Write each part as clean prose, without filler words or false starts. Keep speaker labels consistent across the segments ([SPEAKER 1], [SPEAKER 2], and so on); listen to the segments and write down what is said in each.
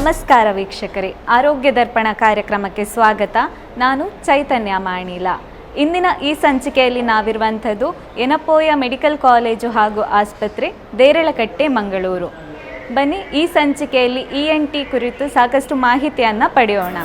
[SPEAKER 1] ನಮಸ್ಕಾರ ವೀಕ್ಷಕರೇ, ಆರೋಗ್ಯ ದರ್ಪಣ ಕಾರ್ಯಕ್ರಮಕ್ಕೆ ಸ್ವಾಗತ. ನಾನು ಚೈತನ್ಯ ಮಾಣಿಲ. ಇಂದಿನ ಈ ಸಂಚಿಕೆಯಲ್ಲಿ ನಾವಿರುವಂಥದ್ದು ಯೆನಪೋಯ ಮೆಡಿಕಲ್ ಕಾಲೇಜು ಹಾಗೂ ಆಸ್ಪತ್ರೆ, ದೇರಳಕಟ್ಟೆ, ಮಂಗಳೂರು. ಬನ್ನಿ, ಈ ಸಂಚಿಕೆಯಲ್ಲಿ ENT ಕುರಿತು ಸಾಕಷ್ಟು ಮಾಹಿತಿಯನ್ನು ಪಡೆಯೋಣ.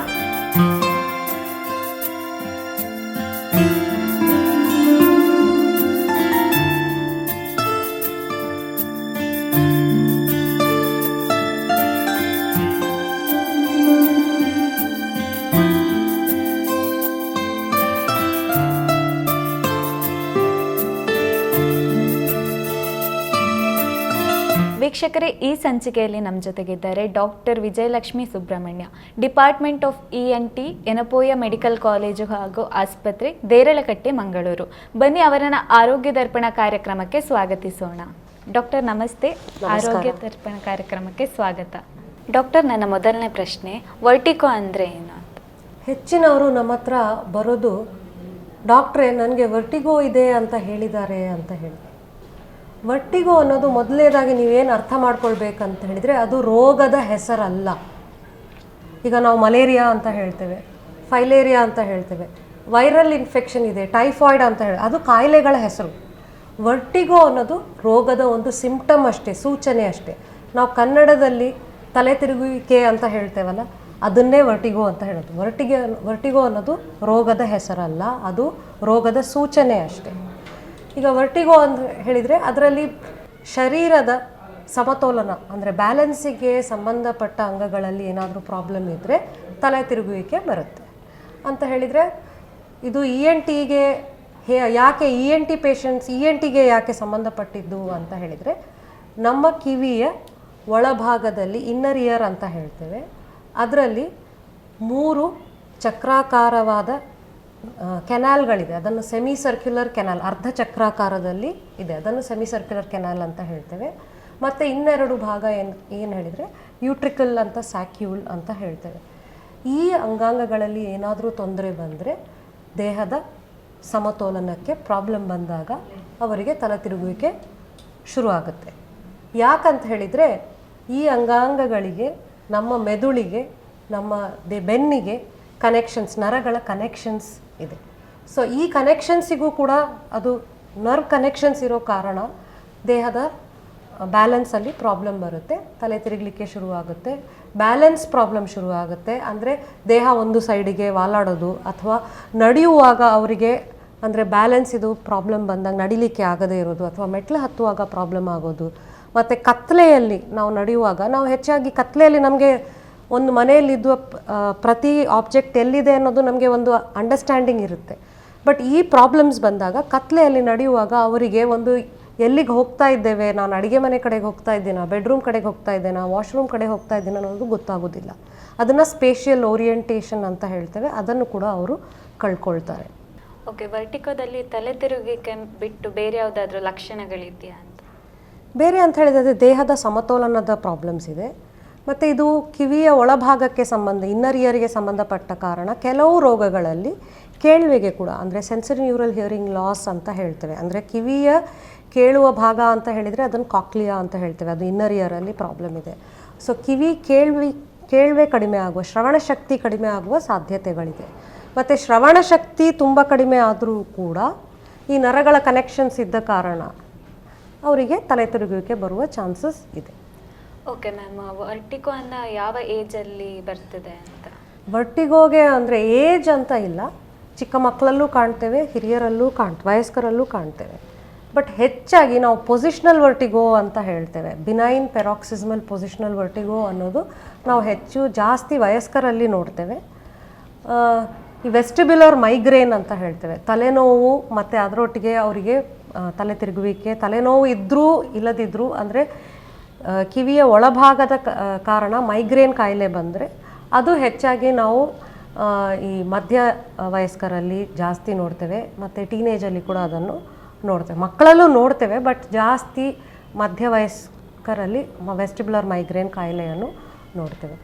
[SPEAKER 1] ವೀಕ್ಷಕರೇ, ಈ ಸಂಚಿಕೆಯಲ್ಲಿ ನಮ್ಮ ಜೊತೆಗಿದ್ದಾರೆ doctor Vijayalakshmi Subrahmanya, department of ENT, Yenepoya medical college ಹಾಗೂ ಆಸ್ಪತ್ರೆ, ದೇರಳಕಟ್ಟೆ, ಮಂಗಳೂರು. ಬನ್ನಿ, ಅವರನ್ನು ಆರೋಗ್ಯ ದರ್ಪಣ ಕಾರ್ಯಕ್ರಮಕ್ಕೆ ಸ್ವಾಗತಿಸೋಣ. ಡಾಕ್ಟರ್ ನಮಸ್ತೆ. ಆರೋಗ್ಯ ದರ್ಪಣ ಕಾರ್ಯಕ್ರಮಕ್ಕೆ ಸ್ವಾಗತ. ಡಾಕ್ಟರ್, ನನ್ನ ಮೊದಲನೇ ಪ್ರಶ್ನೆ, ವರ್ಟಿಗೋ ಅಂದರೆ ಏನು ಅಂತ?
[SPEAKER 2] ಹೆಚ್ಚಿನವರು ನಮ್ಮ ಹತ್ರ ಬರೋದು, ಡಾಕ್ಟ್ರೇ ನನಗೆ ವರ್ಟಿಗೋ ಇದೆ ಅಂತ ಹೇಳಿದ್ದಾರೆ ಅಂತ ಹೇಳಿ. ವರ್ಟಿಗೋ ಅನ್ನೋದು ಮೊದಲನೇದಾಗಿ ನೀವೇನು ಅರ್ಥ ಮಾಡ್ಕೊಳ್ಬೇಕಂತ ಹೇಳಿದರೆ, ಅದು ರೋಗದ ಹೆಸರಲ್ಲ. ಈಗ ನಾವು ಮಲೇರಿಯಾ ಅಂತ ಹೇಳ್ತೇವೆ, ಫೈಲೇರಿಯಾ ಅಂತ ಹೇಳ್ತೇವೆ, ವೈರಲ್ ಇನ್ಫೆಕ್ಷನ್ ಇದೆ, ಟೈಫಾಯ್ಡ್ ಅಂತ ಹೇಳಿ, ಅದು ಕಾಯಿಲೆಗಳ ಹೆಸರು. ವರ್ಟಿಗೋ ಅನ್ನೋದು ರೋಗದ ಒಂದು ಸಿಂಪ್ಟಮ್ ಅಷ್ಟೇ, ಸೂಚನೆ ಅಷ್ಟೇ. ನಾವು ಕನ್ನಡದಲ್ಲಿ ತಲೆ ತಿರುಗುವಿಕೆ ಅಂತ ಹೇಳ್ತೇವಲ್ಲ, ಅದನ್ನೇ ವರ್ಟಿಗೋ ಅಂತ ಹೇಳೋದು. ವರ್ಟಿಗೋ ಅನ್ನೋದು ರೋಗದ ಹೆಸರಲ್ಲ, ಅದು ರೋಗದ ಸೂಚನೆ ಅಷ್ಟೇ. ಈಗ ವರ್ಟಿಗೋ ಅಂತ ಹೇಳಿದರೆ ಅದರಲ್ಲಿ ಶರೀರದ ಸಮತೋಲನ ಅಂದರೆ ಬ್ಯಾಲೆನ್ಸಿಗೆ ಸಂಬಂಧಪಟ್ಟ ಅಂಗಗಳಲ್ಲಿ ಏನಾದರೂ ಪ್ರಾಬ್ಲಮ್ ಇದ್ದರೆ ತಲೆ ತಿರುಗುವಿಕೆ ಬರುತ್ತೆ ಅಂತ ಹೇಳಿದರೆ, ಇದು ENTಗೆ ಯಾಕೆ ENT ಪೇಷಂಟ್ಸ್ ENTಗೆ ಯಾಕೆ ಸಂಬಂಧಪಟ್ಟಿದ್ದು ಅಂತ ಹೇಳಿದರೆ, ನಮ್ಮ ಕಿವಿಯ ಒಳಭಾಗದಲ್ಲಿ ಇನ್ನರ್ ಇಯರ್ ಅಂತ ಹೇಳ್ತೇವೆ, ಅದರಲ್ಲಿ 3 ಚಕ್ರಾಕಾರವಾದ ಕೆನಾಲ್ಗಳಿದೆ. ಅದನ್ನು ಸೆಮಿ ಸರ್ಕ್ಯುಲರ್ ಕೆನಾಲ್, ಅರ್ಧ ಚಕ್ರಾಕಾರದಲ್ಲಿ ಇದೆ, ಅದನ್ನು ಸೆಮಿ ಸರ್ಕ್ಯುಲರ್ ಕೆನಾಲ್ ಅಂತ ಹೇಳ್ತೇವೆ. ಮತ್ತು ಇನ್ನೆರಡು ಭಾಗ ಏನು ಹೇಳಿದರೆ ಯೂಟ್ರಿಕಲ್ ಅಂತ, ಸ್ಯಾಕ್ಯೂಲ್ ಅಂತ ಹೇಳ್ತೇವೆ. ಈ ಅಂಗಾಂಗಗಳಲ್ಲಿ ಏನಾದರೂ ತೊಂದರೆ ಬಂದರೆ, ದೇಹದ ಸಮತೋಲನಕ್ಕೆ ಪ್ರಾಬ್ಲಮ್ ಬಂದಾಗ ಅವರಿಗೆ ತಲೆ ತಿರುಗುವಿಕೆ ಶುರುವಾಗುತ್ತೆ. ಯಾಕಂತ ಹೇಳಿದರೆ, ಈ ಅಂಗಾಂಗಗಳಿಗೆ, ನಮ್ಮ ಮೆದುಳಿಗೆ, ನಮ್ಮ ಬೆನ್ನಿಗೆ ಕನೆಕ್ಷನ್ಸ್, ನರಗಳ ಕನೆಕ್ಷನ್ಸ್ ಇದೆ. ಸೊ ಈ ಕನೆಕ್ಷನ್ಸಿಗೂ ಕೂಡ ಅದು ನರ್ವ್ ಕನೆಕ್ಷನ್ಸ್ ಇರೋ ಕಾರಣ ದೇಹದ ಬ್ಯಾಲೆನ್ಸಲ್ಲಿ ಪ್ರಾಬ್ಲಮ್ ಬರುತ್ತೆ, ತಲೆ ತಿರುಗಲಿಕ್ಕೆ ಶುರುವಾಗುತ್ತೆ, ಬ್ಯಾಲೆನ್ಸ್ ಪ್ರಾಬ್ಲಮ್ ಶುರುವಾಗುತ್ತೆ. ಅಂದರೆ ದೇಹ ಒಂದು ಸೈಡಿಗೆ ವಾಲಾಡೋದು, ಅಥವಾ ನಡೆಯುವಾಗ ಅವರಿಗೆ ಅಂದರೆ ಬ್ಯಾಲೆನ್ಸ್ ಇದು ಪ್ರಾಬ್ಲಮ್ ಬಂದಾಗ ನಡಿಲಿಕ್ಕೆ ಆಗದೇ ಇರೋದು, ಅಥವಾ ಮೆಟ್ಲು ಹತ್ತುವಾಗ ಪ್ರಾಬ್ಲಮ್ ಆಗೋದು. ಮತ್ತು ಕತ್ಲೆಯಲ್ಲಿ ನಾವು ನಡೆಯುವಾಗ, ನಾವು ಹೆಚ್ಚಾಗಿ ಕತ್ಲೆಯಲ್ಲಿ ನಮಗೆ ಒಂದು ಮನೆಯಲ್ಲಿದ್ದ ಪ್ರತಿ ಆಬ್ಜೆಕ್ಟ್ ಎಲ್ಲಿದೆ ಅನ್ನೋದು ನಮಗೆ ಒಂದು ಅಂಡರ್ಸ್ಟ್ಯಾಂಡಿಂಗ್ ಇರುತ್ತೆ. ಬಟ್ ಈ ಪ್ರಾಬ್ಲಮ್ಸ್ ಬಂದಾಗ ಕತ್ಲೆಯಲ್ಲಿ ನಡೆಯುವಾಗ ಅವರಿಗೆ ಒಂದು ಎಲ್ಲಿಗೆ ಹೋಗ್ತಾ ಇದ್ದೇವೆ, ನಾನು ಅಡುಗೆ ಮನೆ ಕಡೆಗೆ ಹೋಗ್ತಾ ಇದ್ದೀನಾ, ಬೆಡ್ರೂಮ್ ಕಡೆಗೆ ಹೋಗ್ತಾ ಇದ್ದೇನಾ, ವಾಶ್ರೂಮ್ ಕಡೆ ಹೋಗ್ತಾ ಇದ್ದೀನ ಅನ್ನೋದು ಗೊತ್ತಾಗೋದಿಲ್ಲ. ಅದನ್ನು ಸ್ಪೇಷಿಯಲ್ ಓರಿಯೆಂಟೇಷನ್ ಅಂತ ಹೇಳ್ತೇವೆ, ಅದನ್ನು ಕೂಡ ಅವರು ಕಳ್ಕೊಳ್ತಾರೆ.
[SPEAKER 1] ಓಕೆ, ವರ್ಟಿಗೋದಲ್ಲಿ ತಲೆ ತಿರುಗಿಕೆ ಬಿಟ್ಟು ಬೇರೆ ಯಾವುದಾದ್ರೂ ಲಕ್ಷಣಗಳಿದೆಯಾ ಅಂತ?
[SPEAKER 2] ಬೇರೆ ಅಂತ ಹೇಳಿದರೆ ದೇಹದ ಸಮತೋಲನದ ಪ್ರಾಬ್ಲಮ್ಸ್ ಇದೆ. ಮತ್ತು ಇದು ಕಿವಿಯ ಒಳಭಾಗಕ್ಕೆ ಇನ್ನರ್ ಇಯರ್ಗೆ ಸಂಬಂಧಪಟ್ಟ ಕಾರಣ ಕೆಲವು ರೋಗಗಳಲ್ಲಿ ಕೇಳುವಿಗೆ ಕೂಡ, ಅಂದರೆ ಸೆನ್ಸರಿ ನ್ಯೂರಲ್ ಹಿಯರಿಂಗ್ ಲಾಸ್ ಅಂತ ಹೇಳ್ತೇವೆ. ಅಂದರೆ ಕಿವಿಯ ಕೇಳುವ ಭಾಗ ಅಂತ ಹೇಳಿದರೆ ಅದನ್ನು ಕಾಕ್ಲಿಯಾ ಅಂತ ಹೇಳ್ತೇವೆ, ಅದು ಇನ್ನರ್ ಇಯರಲ್ಲಿ ಪ್ರಾಬ್ಲಮ್ ಇದೆ. ಸೊ ಕೇಳುವೆ ಕಡಿಮೆ ಆಗುವ, ಶ್ರವಣ ಶಕ್ತಿ ಕಡಿಮೆ ಆಗುವ ಸಾಧ್ಯತೆಗಳಿದೆ. ಮತ್ತು ಶ್ರವಣ ಶಕ್ತಿ ತುಂಬ ಕಡಿಮೆ ಆದರೂ ಕೂಡ ಈ ನರಗಳ ಕನೆಕ್ಷನ್ಸ್ ಇದ್ದ ಕಾರಣ ಅವರಿಗೆ ತಲೆ ತಿರುಗುವಿಕೆ ಬರುವ ಚಾನ್ಸಸ್ ಇದೆ.
[SPEAKER 1] ಓಕೆ ಮ್ಯಾಮ್, ವರ್ಟಿಗೋ ಅನ್ನು ಯಾವ ಏಜಲ್ಲಿ ಬರ್ತದೆ ಅಂತ?
[SPEAKER 2] ವರ್ಟಿಗೋಗೆ ಅಂದರೆ ಏಜ್ ಅಂತ ಇಲ್ಲ, ಚಿಕ್ಕ ಮಕ್ಕಳಲ್ಲೂ ಕಾಣ್ತೇವೆ, ಹಿರಿಯರಲ್ಲೂ ವಯಸ್ಕರಲ್ಲೂ ಕಾಣ್ತೇವೆ. ಬಟ್ ಹೆಚ್ಚಾಗಿ ನಾವು ಪೊಸಿಷನಲ್ ವರ್ಟಿಗೋ ಅಂತ ಹೇಳ್ತೇವೆ. ಬಿನೈನ್ ಪೆರಾಕ್ಸಿಸ್ಮಲ್ ಪೊಸಿಷನಲ್ ವರ್ಟಿಗೋ ಅನ್ನೋದು ನಾವು ಜಾಸ್ತಿ ವಯಸ್ಕರಲ್ಲಿ ನೋಡ್ತೇವೆ. ಈ ವೆಸ್ಟಿಬ್ಯುಲರ್ ಮೈಗ್ರೇನ್ ಅಂತ ಹೇಳ್ತೇವೆ, ತಲೆನೋವು ಮತ್ತು ಅದರೊಟ್ಟಿಗೆ ಅವರಿಗೆ ತಲೆ ತಿರುಗುವಿಕೆ, ತಲೆನೋವು ಇದ್ದರೂ ಇಲ್ಲದಿದ್ದರೂ, ಅಂದರೆ ಕಿವಿಯ ಒಳಭಾಗದ ಕಾರಣ ಮೈಗ್ರೇನ್ ಕಾಯಿಲೆ ಬಂದರೆ ಅದು ಹೆಚ್ಚಾಗಿ ನಾವು ಈ ಮಧ್ಯ ವಯಸ್ಕರಲ್ಲಿ ಜಾಸ್ತಿ ನೋಡ್ತೇವೆ. ಮತ್ತು ಟೀನೇಜಲ್ಲಿ ಕೂಡ ಅದನ್ನು ನೋಡ್ತೇವೆ, ಮಕ್ಕಳಲ್ಲೂ ನೋಡ್ತೇವೆ. ಬಟ್ ಜಾಸ್ತಿ ಮಧ್ಯ ವಯಸ್ಕರಲ್ಲಿ ವೆಸ್ಟಿಬ್ಯುಲರ್ ಮೈಗ್ರೇನ್ ಕಾಯಿಲೆಯನ್ನು ನೋಡ್ತೇವೆ.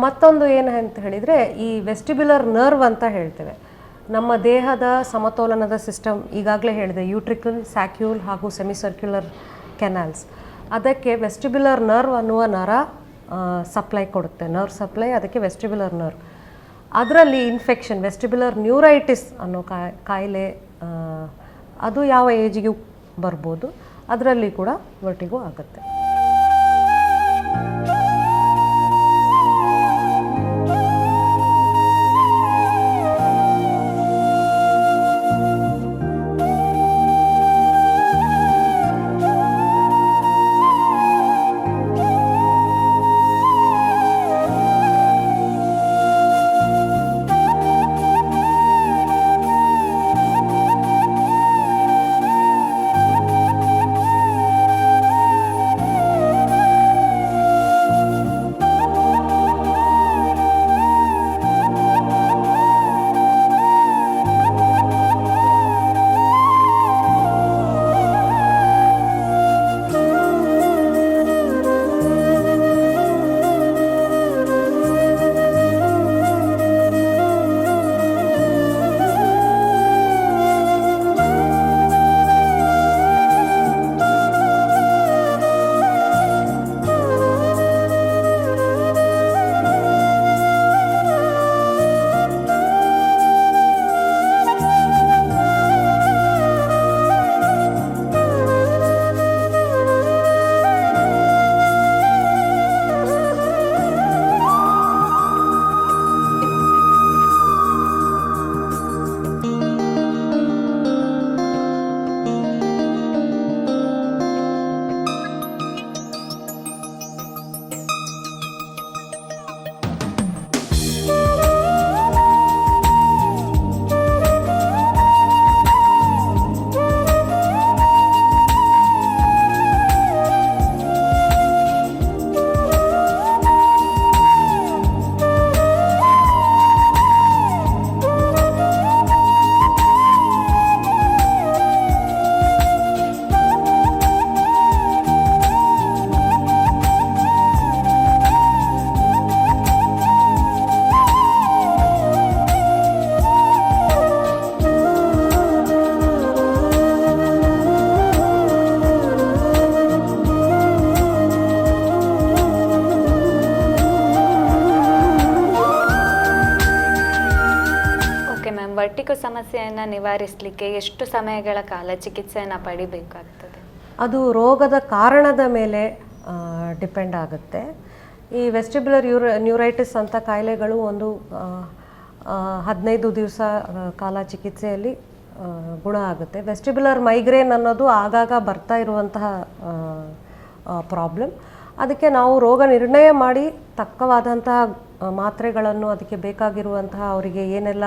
[SPEAKER 2] ಮತ್ತೊಂದು ಏನು ಅಂತ ಹೇಳಿದರೆ, ಈ ವೆಸ್ಟಿಬ್ಯುಲರ್ ನರ್ವ್ ಅಂತ ಹೇಳ್ತೇವೆ. ನಮ್ಮ ದೇಹದ ಸಮತೋಲನದ ಸಿಸ್ಟಮ್ ಈಗಾಗಲೇ ಹೇಳಿದೆ, ಯೂಟ್ರಿಕಲ್, ಸ್ಯಾಕ್ಯೂಲ್ ಹಾಗೂ ಸೆಮಿ ಸರ್ಕ್ಯುಲರ್ ಕೆನಾಲ್ಸ್. ಅದಕ್ಕೆ ವೆಸ್ಟಿಬ್ಯುಲರ್ ನರ್ವ್ ಅನ್ನುವ ನರ ಸಪ್ಲೈ ಕೊಡುತ್ತೆ, ನರ್ವ್ ಸಪ್ಲೈ, ಅದಕ್ಕೆ ವೆಸ್ಟಿಬ್ಯುಲರ್ ನರ್ವ್. ಅದರಲ್ಲಿ ಇನ್ಫೆಕ್ಷನ್, ವೆಸ್ಟಿಬ್ಯುಲರ್ ನ್ಯೂರೈಟಿಸ್ ಅನ್ನೋ ಕಾಯಿಲೆ, ಅದು ಯಾವ ಏಜಿಗೂ ಬರ್ಬೋದು. ಅದರಲ್ಲಿ ಕೂಡ ವರ್ಟಿಗೋ ಆಗುತ್ತೆ.
[SPEAKER 1] ವರ್ಟಿಗೋ ಸಮಸ್ಯೆಯನ್ನು ನಿವಾರಿಸಲಿಕ್ಕೆ ಎಷ್ಟು ಸಮಯಗಳ ಕಾಲ ಚಿಕಿತ್ಸೆಯನ್ನು ಪಡಿಬೇಕಾಗ್ತದೆ?
[SPEAKER 2] ಅದು ರೋಗದ ಕಾರಣದ ಮೇಲೆ ಡಿಪೆಂಡ್ ಆಗುತ್ತೆ. ಈ ವೆಸ್ಟಿಬ್ಯುಲರ್ ನ್ಯೂರೈಟಿಸ್ ಅಂತ ಕಾಯಿಲೆಗಳು ಒಂದು 15 ದಿವಸ ಕಾಲ ಚಿಕಿತ್ಸೆಯಲ್ಲಿ ಗುಣ ಆಗುತ್ತೆ. ವೆಸ್ಟಿಬ್ಯುಲರ್ ಮೈಗ್ರೇನ್ ಅನ್ನೋದು ಆಗಾಗ ಬರ್ತಾ ಇರುವಂತಹ ಪ್ರಾಬ್ಲಮ್. ಅದಕ್ಕೆ ನಾವು ರೋಗ ನಿರ್ಣಯ ಮಾಡಿ ತಕ್ಕವಾದಂತಹ ಮಾತ್ರೆಗಳನ್ನು, ಅದಕ್ಕೆ ಬೇಕಾಗಿರುವಂತಹ ಅವರಿಗೆ ಏನೆಲ್ಲ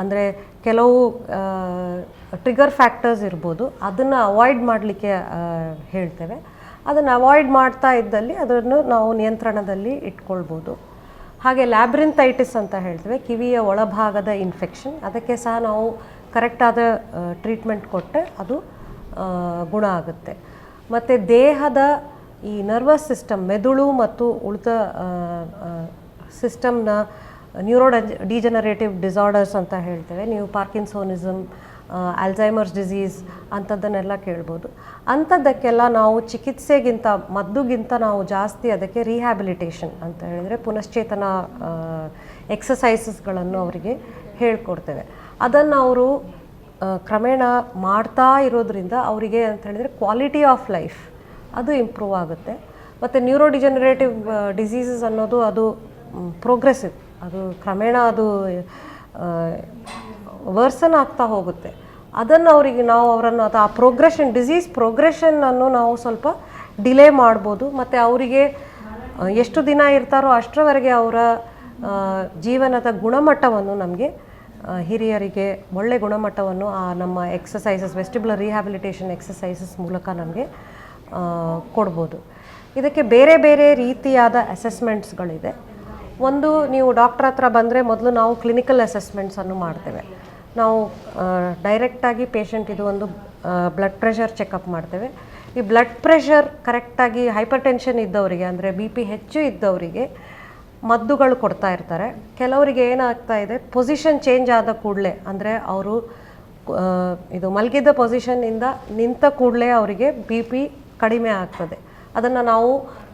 [SPEAKER 2] ಅಂದರೆ ಕೆಲವು ಟ್ರಿಗರ್ ಫ್ಯಾಕ್ಟರ್ಸ್ ಇರ್ಬೋದು, ಅದನ್ನು ಅವಾಯ್ಡ್ ಮಾಡಲಿಕ್ಕೆ ಹೇಳ್ತೇವೆ. ಅದನ್ನು ಅವಾಯ್ಡ್ ಮಾಡ್ತಾ ಇದ್ದಲ್ಲಿ ಅದನ್ನು ನಾವು ನಿಯಂತ್ರಣದಲ್ಲಿ ಇಟ್ಕೊಳ್ಬೋದು. ಹಾಗೆ ಲ್ಯಾಬ್ರಿಂಥೈಟಿಸ್ ಅಂತ ಹೇಳ್ತೇವೆ, ಕಿವಿಯ ಒಳಭಾಗದ ಇನ್ಫೆಕ್ಷನ್. ಅದಕ್ಕೆ ಸಹ ನಾವು ಕರೆಕ್ಟಾದ ಟ್ರೀಟ್ಮೆಂಟ್ ಕೊಟ್ಟರೆ ಅದು ಗುಣ ಆಗುತ್ತೆ. ಮತ್ತು ದೇಹದ ಈ ನರ್ವಸ್ ಸಿಸ್ಟಮ್, ಮೆದುಳು ಮತ್ತು ಉಳಿದ ಸಿಸ್ಟಮ್ನ ಡಿಜನರೇಟಿವ್ ಡಿಸಾರ್ಡರ್ಸ್ ಅಂತ ಹೇಳ್ತೇವೆ. ನೀವು ಪಾರ್ಕಿನ್ಸೋನಿಸಮ್, ಅಲ್ಝೈಮರ್ಸ್ ಡಿಸೀಸ್ ಅಂಥದ್ದನ್ನೆಲ್ಲ ಕೇಳ್ಬೋದು. ಅಂಥದ್ದಕ್ಕೆಲ್ಲ ನಾವು ಚಿಕಿತ್ಸೆಗಿಂತ, ಮದ್ದುಗಿಂತ ನಾವು ಜಾಸ್ತಿ ಅದಕ್ಕೆ ರಿಹ್ಯಾಬಿಲಿಟೇಷನ್ ಅಂತ ಹೇಳಿದರೆ ಪುನಶ್ಚೇತನ ಎಕ್ಸಸೈಸಸ್ಗಳನ್ನು ಅವರಿಗೆ ಹೇಳ್ಕೊಡ್ತೇವೆ. ಅದನ್ನು ಅವರು ಕ್ರಮೇಣ ಮಾಡ್ತಾ ಇರೋದ್ರಿಂದ ಅವರಿಗೆ ಅಂತ ಹೇಳಿದರೆ ಕ್ವಾಲಿಟಿ ಆಫ್ ಲೈಫ್ ಅದು ಇಂಪ್ರೂವ್ ಆಗುತ್ತೆ. ಮತ್ತು ನ್ಯೂರೋಡಿಜನರೇಟಿವ್ ಡಿಸೀಸಸ್ ಅನ್ನೋದು ಅದು ಪ್ರೋಗ್ರೆಸಿವ್, ಅದು ಕ್ರಮೇಣ ಅದು ವರ್ಸನ್ ಆಗ್ತಾ ಹೋಗುತ್ತೆ. ಅದನ್ನು ಅವರಿಗೆ ನಾವು ಅವರನ್ನು ಆ ಪ್ರೋಗ್ರೆಷನ್, ಡಿಸೀಸ್ ಪ್ರೋಗ್ರೆಷನನ್ನು ನಾವು ಸ್ವಲ್ಪ ಡಿಲೇ ಮಾಡ್ಬೋದು. ಮತ್ತು ಅವರಿಗೆ ಎಷ್ಟು ದಿನ ಇರ್ತಾರೋ ಅಷ್ಟರವರೆಗೆ ಅವರ ಜೀವನದ ಗುಣಮಟ್ಟವನ್ನು ನಮಗೆ ಹಿರಿಯರಿಗೆ ಒಳ್ಳೆಯ ಗುಣಮಟ್ಟವನ್ನು ನಮ್ಮ ಎಕ್ಸಸೈಸಸ್, ವೆಸ್ಟಿಬ್ಯುಲರ್ ರಿಹ್ಯಾಬಿಲಿಟೇಷನ್ ಎಕ್ಸಸೈಸಸ್ ಮೂಲಕ ನಮಗೆ ಕೊಡ್ಬೋದು. ಇದಕ್ಕೆ ಬೇರೆ ಬೇರೆ ರೀತಿಯಾದ ಅಸೆಸ್ಮೆಂಟ್ಸ್ಗಳಿದೆ. ಒಂದು, ನೀವು ಡಾಕ್ಟ್ರ್ ಹತ್ರ ಬಂದರೆ ಮೊದಲು ನಾವು ಕ್ಲಿನಿಕಲ್ ಅಸೆಸ್ಮೆಂಟ್ಸನ್ನು ಮಾಡ್ತೇವೆ. ನಾವು ಡೈರೆಕ್ಟಾಗಿ ಪೇಷಂಟ್ ಇದು ಒಂದು ಬ್ಲಡ್ ಪ್ರೆಷರ್ ಚೆಕಪ್ ಮಾಡ್ತೇವೆ. ಈ ಬ್ಲಡ್ ಪ್ರೆಷರ್ ಕರೆಕ್ಟಾಗಿ, ಹೈಪರ್ ಟೆನ್ಷನ್ ಇದ್ದವರಿಗೆ ಅಂದರೆ BP ಹೆಚ್ಚು ಇದ್ದವರಿಗೆ ಮದ್ದುಗಳು ಕೊಡ್ತಾ ಇರ್ತಾರೆ. ಕೆಲವರಿಗೆ ಏನಾಗ್ತಾ ಇದೆ, ಪೊಸಿಷನ್ ಚೇಂಜ್ ಆದ ಕೂಡಲೇ, ಅಂದರೆ ಅವರು ಇದು ಮಲಗಿದ್ದ ಪೊಸಿಷನ್ನಿಂದ ನಿಂತ ಕೂಡಲೇ ಅವರಿಗೆ BP ಕಡಿಮೆ ಆಗ್ತದೆ. ಅದನ್ನು ನಾವು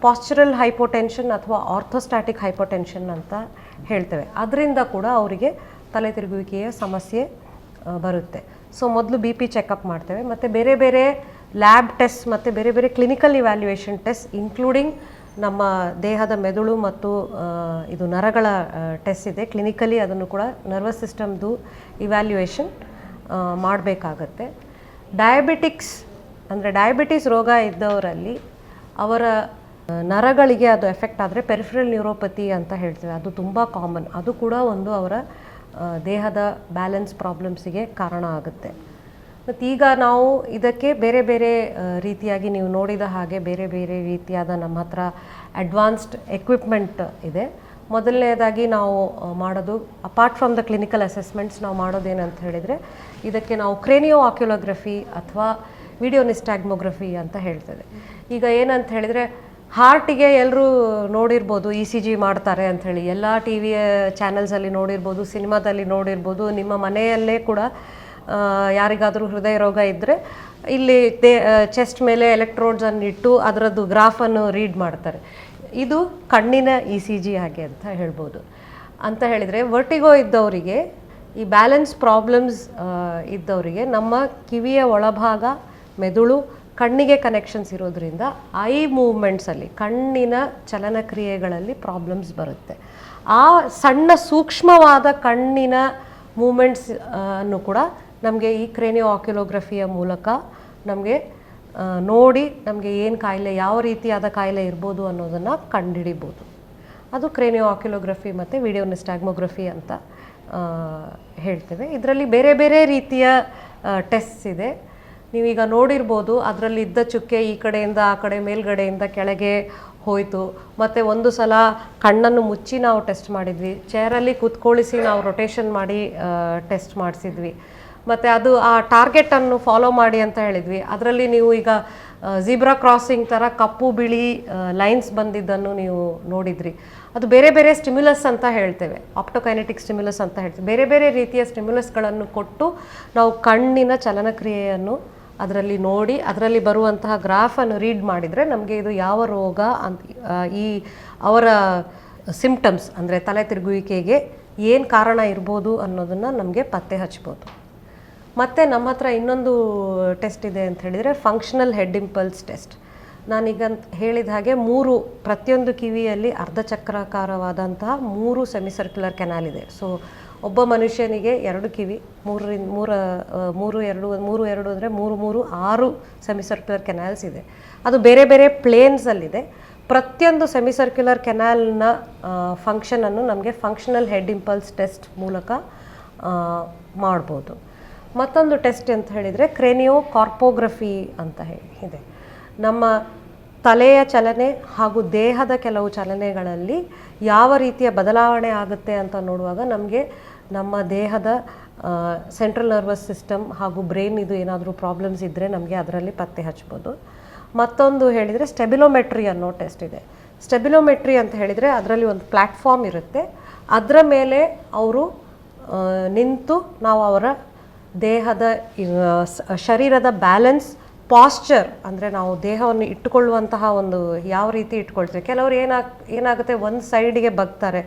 [SPEAKER 2] ಪಾಸ್ಚರಲ್ ಹೈಪೋಟೆನ್ಷನ್ ಅಥವಾ ಆರ್ಥೋಸ್ಟ್ಯಾಟಿಕ್ ಹೈಪೋಟೆನ್ಷನ್ ಅಂತ ಹೇಳ್ತೇವೆ. ಅದರಿಂದ ಕೂಡ ಅವರಿಗೆ ತಲೆ ತಿರುಗುವಿಕೆಯ ಸಮಸ್ಯೆ ಬರುತ್ತೆ. ಸೊ ಮೊದಲು ಬಿ ಪಿ ಚೆಕಪ್ ಮಾಡ್ತೇವೆ, ಮತ್ತು ಬೇರೆ ಬೇರೆ ಲ್ಯಾಬ್ ಟೆಸ್ಟ್ ಮತ್ತು ಬೇರೆ ಬೇರೆ ಕ್ಲಿನಿಕಲ್ ಇವ್ಯಾಲ್ಯೂಯೇಷನ್ ಟೆಸ್ಟ್ ಇನ್ಕ್ಲೂಡಿಂಗ್ ನಮ್ಮ ದೇಹದ ಮೆದುಳು ಮತ್ತು ಇದು ನರಗಳ ಟೆಸ್ಟ್ ಇದೆ. ಕ್ಲಿನಿಕಲಿ ಅದನ್ನು ಕೂಡ ನರ್ವಸ್ ಸಿಸ್ಟಮ್ದು ಇವ್ಯಾಲ್ಯೂಯೇಷನ್ ಮಾಡಬೇಕಾಗತ್ತೆ. ಡಯಾಬಿಟಿಕ್ಸ್ ಅಂದರೆ ಡಯಾಬಿಟಿಸ್ ರೋಗ ಇದ್ದವರಲ್ಲಿ ಅವರ ನರಗಳಿಗೆ ಅದು ಎಫೆಕ್ಟ್ ಆದರೆ ಪೆರಿಫರಲ್ ನ್ಯೂರೋಪತಿ ಅಂತ ಹೇಳ್ತೇವೆ, ಅದು ತುಂಬ ಕಾಮನ್. ಅದು ಕೂಡ ಒಂದು ಅವರ ದೇಹದ ಬ್ಯಾಲೆನ್ಸ್ ಪ್ರಾಬ್ಲಮ್ಸಿಗೆ ಕಾರಣ ಆಗುತ್ತೆ. ಮತ್ತು ಈಗ ನಾವು ಇದಕ್ಕೆ ಬೇರೆ ಬೇರೆ ರೀತಿಯಾಗಿ ನೀವು ನೋಡಿದ ಹಾಗೆ ಬೇರೆ ಬೇರೆ ರೀತಿಯಾದ ನಮ್ಮ ಹತ್ರ ಅಡ್ವಾನ್ಸ್ಡ್ ಎಕ್ವಿಪ್ಮೆಂಟ್ ಇದೆ. ಮೊದಲನೇದಾಗಿ ನಾವು ಮಾಡೋದು, apart from the clinical assessments, ನಾವು ಮಾಡೋದೇನಂತ ಹೇಳಿದರೆ ಇದಕ್ಕೆ ನಾವು ಕ್ರೇನಿಯೋ ಆಕ್ಯುಲೋಗ್ರಫಿ ಅಥವಾ ವಿಡಿಯೋ ನಿಸ್ಟಾಗ್ಮೋಗ್ರಫಿ ಅಂತ ಹೇಳ್ತೇವೆ. ಈಗ ಏನಂತ ಹೇಳಿದರೆ ಹಾರ್ಟಿಗೆ ಎಲ್ಲರೂ ನೋಡಿರ್ಬೋದು ಇ ಸಿ ಜಿ ಮಾಡ್ತಾರೆ ಅಂಥೇಳಿ, ಎಲ್ಲ ಟಿ ವಿಯ ಚಾನೆಲ್ಸಲ್ಲಿ ನೋಡಿರ್ಬೋದು, ಸಿನಿಮಾದಲ್ಲಿ ನೋಡಿರ್ಬೋದು. ನಿಮ್ಮ ಮನೆಯಲ್ಲೇ ಕೂಡ ಯಾರಿಗಾದರೂ ಹೃದಯ ರೋಗ ಇದ್ದರೆ ಇಲ್ಲಿ ಚೆಸ್ಟ್ ಮೇಲೆ ಎಲೆಕ್ಟ್ರೋಡ್ಸನ್ನು ಇಟ್ಟು ಅದರದ್ದು ಗ್ರಾಫನ್ನು ರೀಡ್ ಮಾಡ್ತಾರೆ. ಇದು ಕಣ್ಣಿನ ಇ ಸಿ ಜಿ ಹಾಗೆ ಅಂತ ಹೇಳ್ಬೋದು. ಅಂತ ಹೇಳಿದರೆ ವರ್ಟಿಗೋ ಇದ್ದವರಿಗೆ, ಈ ಬ್ಯಾಲೆನ್ಸ್ ಪ್ರಾಬ್ಲಮ್ಸ್ ಇದ್ದವರಿಗೆ ನಮ್ಮ ಕಿವಿಯ ಒಳಭಾಗ, ಮೆದುಳು, ಕಣ್ಣಿಗೆ ಕನೆಕ್ಷನ್ಸ್ ಇರೋದ್ರಿಂದ ಐ ಮೂವ್ಮೆಂಟ್ಸಲ್ಲಿ, ಕಣ್ಣಿನ ಚಲನಕ್ರಿಯೆಗಳಲ್ಲಿ ಪ್ರಾಬ್ಲಮ್ಸ್ ಬರುತ್ತೆ. ಆ ಸಣ್ಣ ಸೂಕ್ಷ್ಮವಾದ ಕಣ್ಣಿನ ಮೂಮೆಂಟ್ಸ್ ಅನ್ನು ಕೂಡ ನಮಗೆ ಈ ಕ್ರೇನಿಯೋ ಆಕ್ಯುಲೋಗ್ರಫಿಯ ಮೂಲಕ ನಮಗೆ ನೋಡಿ ನಮಗೆ ಏನು ಕಾಯಿಲೆ, ಯಾವ ರೀತಿಯಾದ ಕಾಯಿಲೆ ಇರ್ಬೋದು ಅನ್ನೋದನ್ನು ಕಂಡುಹಿಡಿಬೋದು. ಅದು ಕ್ರೇನಿಯೋ ಆಕ್ಯುಲೋಗ್ರಫಿ ಮತ್ತು ವಿಡಿಯೋ ನಿಸ್ಟಾಗ್ಮೋಗ್ರಫಿ ಅಂತ ಹೇಳ್ತೇವೆ. ಇದರಲ್ಲಿ ಬೇರೆ ಬೇರೆ ರೀತಿಯ ಟೆಸ್ಟ್ಸ್ ಇದೆ. ನೀವೀಗ ನೋಡಿರ್ಬೋದು, ಅದರಲ್ಲಿ ಇದ್ದ ಚುಕ್ಕೆ ಈ ಕಡೆಯಿಂದ ಆ ಕಡೆ, ಮೇಲ್ಗಡೆಯಿಂದ ಕೆಳಗೆ ಹೋಯಿತು. ಮತ್ತು ಒಂದು ಸಲ ಕಣ್ಣನ್ನು ಮುಚ್ಚಿ ನಾವು ಟೆಸ್ಟ್ ಮಾಡಿದ್ವಿ, ಚೇರಲ್ಲಿ ಕೂತ್ಕೊಳ್ಳಿಸಿ ನಾವು ರೊಟೇಷನ್ ಮಾಡಿ ಟೆಸ್ಟ್ ಮಾಡಿಸಿದ್ವಿ. ಮತ್ತು ಅದು ಆ ಟಾರ್ಗೆಟನ್ನು ಫಾಲೋ ಮಾಡಿ ಅಂತ ಹೇಳಿದ್ವಿ. ಅದರಲ್ಲಿ ನೀವು ಈಗ ಝೀಬ್ರಾ ಕ್ರಾಸಿಂಗ್ ಥರ ಕಪ್ಪು ಬಿಳಿ ಲೈನ್ಸ್ ಬಂದಿದ್ದನ್ನು ನೀವು ನೋಡಿದ್ರಿ. ಅದು ಬೇರೆ ಬೇರೆ ಸ್ಟಿಮ್ಯುಲಸ್ ಅಂತ ಹೇಳ್ತೇವೆ, ಆಪ್ಟೋಕೈನೆಟಿಕ್ ಸ್ಟಿಮ್ಯುಲಸ್ ಅಂತ ಹೇಳ್ತೇವೆ. ಬೇರೆ ಬೇರೆ ರೀತಿಯ ಸ್ಟಿಮ್ಯುಲಸ್ಗಳನ್ನು ಕೊಟ್ಟು ನಾವು ಕಣ್ಣಿನ ಚಲನಕ್ರಿಯೆಯನ್ನು ಅದರಲ್ಲಿ ನೋಡಿ ಅದರಲ್ಲಿ ಬರುವಂತಹ ಗ್ರಾಫನ್ನು ರೀಡ್ ಮಾಡಿದರೆ ನಮಗೆ ಇದು ಯಾವ ರೋಗ ಅಂತ, ಈ ಅವರ ಸಿಂಪ್ಟಮ್ಸ್ ಅಂದರೆ ತಲೆ ತಿರುಗುವಿಕೆಗೆ ಏನು ಕಾರಣ ಇರ್ಬೋದು ಅನ್ನೋದನ್ನು ನಮಗೆ ಪತ್ತೆ ಹಚ್ಬೋದು. ಮತ್ತು ನಮ್ಮ ಹತ್ರ ಇನ್ನೊಂದು ಟೆಸ್ಟ್ ಇದೆ ಅಂತ ಹೇಳಿದರೆ ಫಂಕ್ಷನಲ್ ಹೆಡ್ ಇಂಪಲ್ಸ್ ಟೆಸ್ಟ್. ನಾನೀಗ ಹೇಳಿದ ಹಾಗೆ ಪ್ರತಿಯೊಂದು ಕಿವಿಯಲ್ಲಿ ಅರ್ಧಚಕ್ರಾಕಾರವಾದಂತಹ 3 ಸೆಮಿಸರ್ಕ್ಯುಲರ್ ಕೆನಾಲ್ ಇದೆ. ಸೊ ಒಬ್ಬ ಮನುಷ್ಯನಿಗೆ 2 ಕಿವಿ, 3 ಅಂದರೆ 6 ಸೆಮಿಸರ್ಕ್ಯುಲರ್ ಕೆನಾಲ್ಸ್ ಇದೆ. ಅದು ಬೇರೆ ಬೇರೆ ಪ್ಲೇನ್ಸಲ್ಲಿದೆ. ಪ್ರತಿಯೊಂದು ಸೆಮಿಸರ್ಕ್ಯುಲರ್ ಕೆನಾಲ್ನ ಫಂಕ್ಷನನ್ನು ನಮಗೆ ಫಂಕ್ಷನಲ್ ಹೆಡ್ ಇಂಪಲ್ಸ್ ಟೆಸ್ಟ್ ಮೂಲಕ ಮಾಡ್ಬೋದು. ಮತ್ತೊಂದು ಟೆಸ್ಟ್ ಅಂತ ಹೇಳಿದರೆ ಕ್ರೇನಿಯೋ ಕಾರ್ಪೋಗ್ರಫಿ ಅಂತ ಇದೆ. ನಮ್ಮ ತಲೆಯ ಚಲನೆ ಹಾಗೂ ದೇಹದ ಕೆಲವು ಚಲನೆಗಳಲ್ಲಿ ಯಾವ ರೀತಿಯ ಬದಲಾವಣೆ ಆಗುತ್ತೆ ಅಂತ ನೋಡುವಾಗ ನಮಗೆ ನಮ್ಮ ದೇಹದ ಸೆಂಟ್ರಲ್ ನರ್ವಸ್ ಸಿಸ್ಟಮ್ ಹಾಗೂ ಬ್ರೈನ್ ಇದು ಏನಾದರೂ ಪ್ರಾಬ್ಲಮ್ಸ್ ಇದ್ದರೆ ನಮಗೆ ಅದರಲ್ಲಿ ಪತ್ತೆ ಹಚ್ಬೋದು. ಮತ್ತೊಂದು ಹೇಳಿದರೆ ಸ್ಟೆಬಿಲೋಮೆಟ್ರಿ ಅನ್ನೋ ಟೆಸ್ಟ್ ಇದೆ. ಸ್ಟೆಬಿಲೋಮೆಟ್ರಿ ಅಂತ ಹೇಳಿದರೆ ಅದರಲ್ಲಿ ಒಂದು ಪ್ಲ್ಯಾಟ್ಫಾರ್ಮ್ ಇರುತ್ತೆ, ಅದರ ಮೇಲೆ ಅವರು ನಿಂತು ನಾವು ಅವರ ದೇಹದ ಶರೀರದ ಬ್ಯಾಲೆನ್ಸ್, ಪಾಶ್ಚರ್ ಅಂದರೆ ನಾವು ದೇಹವನ್ನು ಇಟ್ಟುಕೊಳ್ಳುವಂತಹ ಒಂದು ಯಾವ ರೀತಿ ಇಟ್ಕೊಳ್ತೇವೆ. ಕೆಲವರು ಏನಾಗುತ್ತೆ ಒಂದು ಸೈಡಿಗೆ ಬಗ್ತಾರೆ,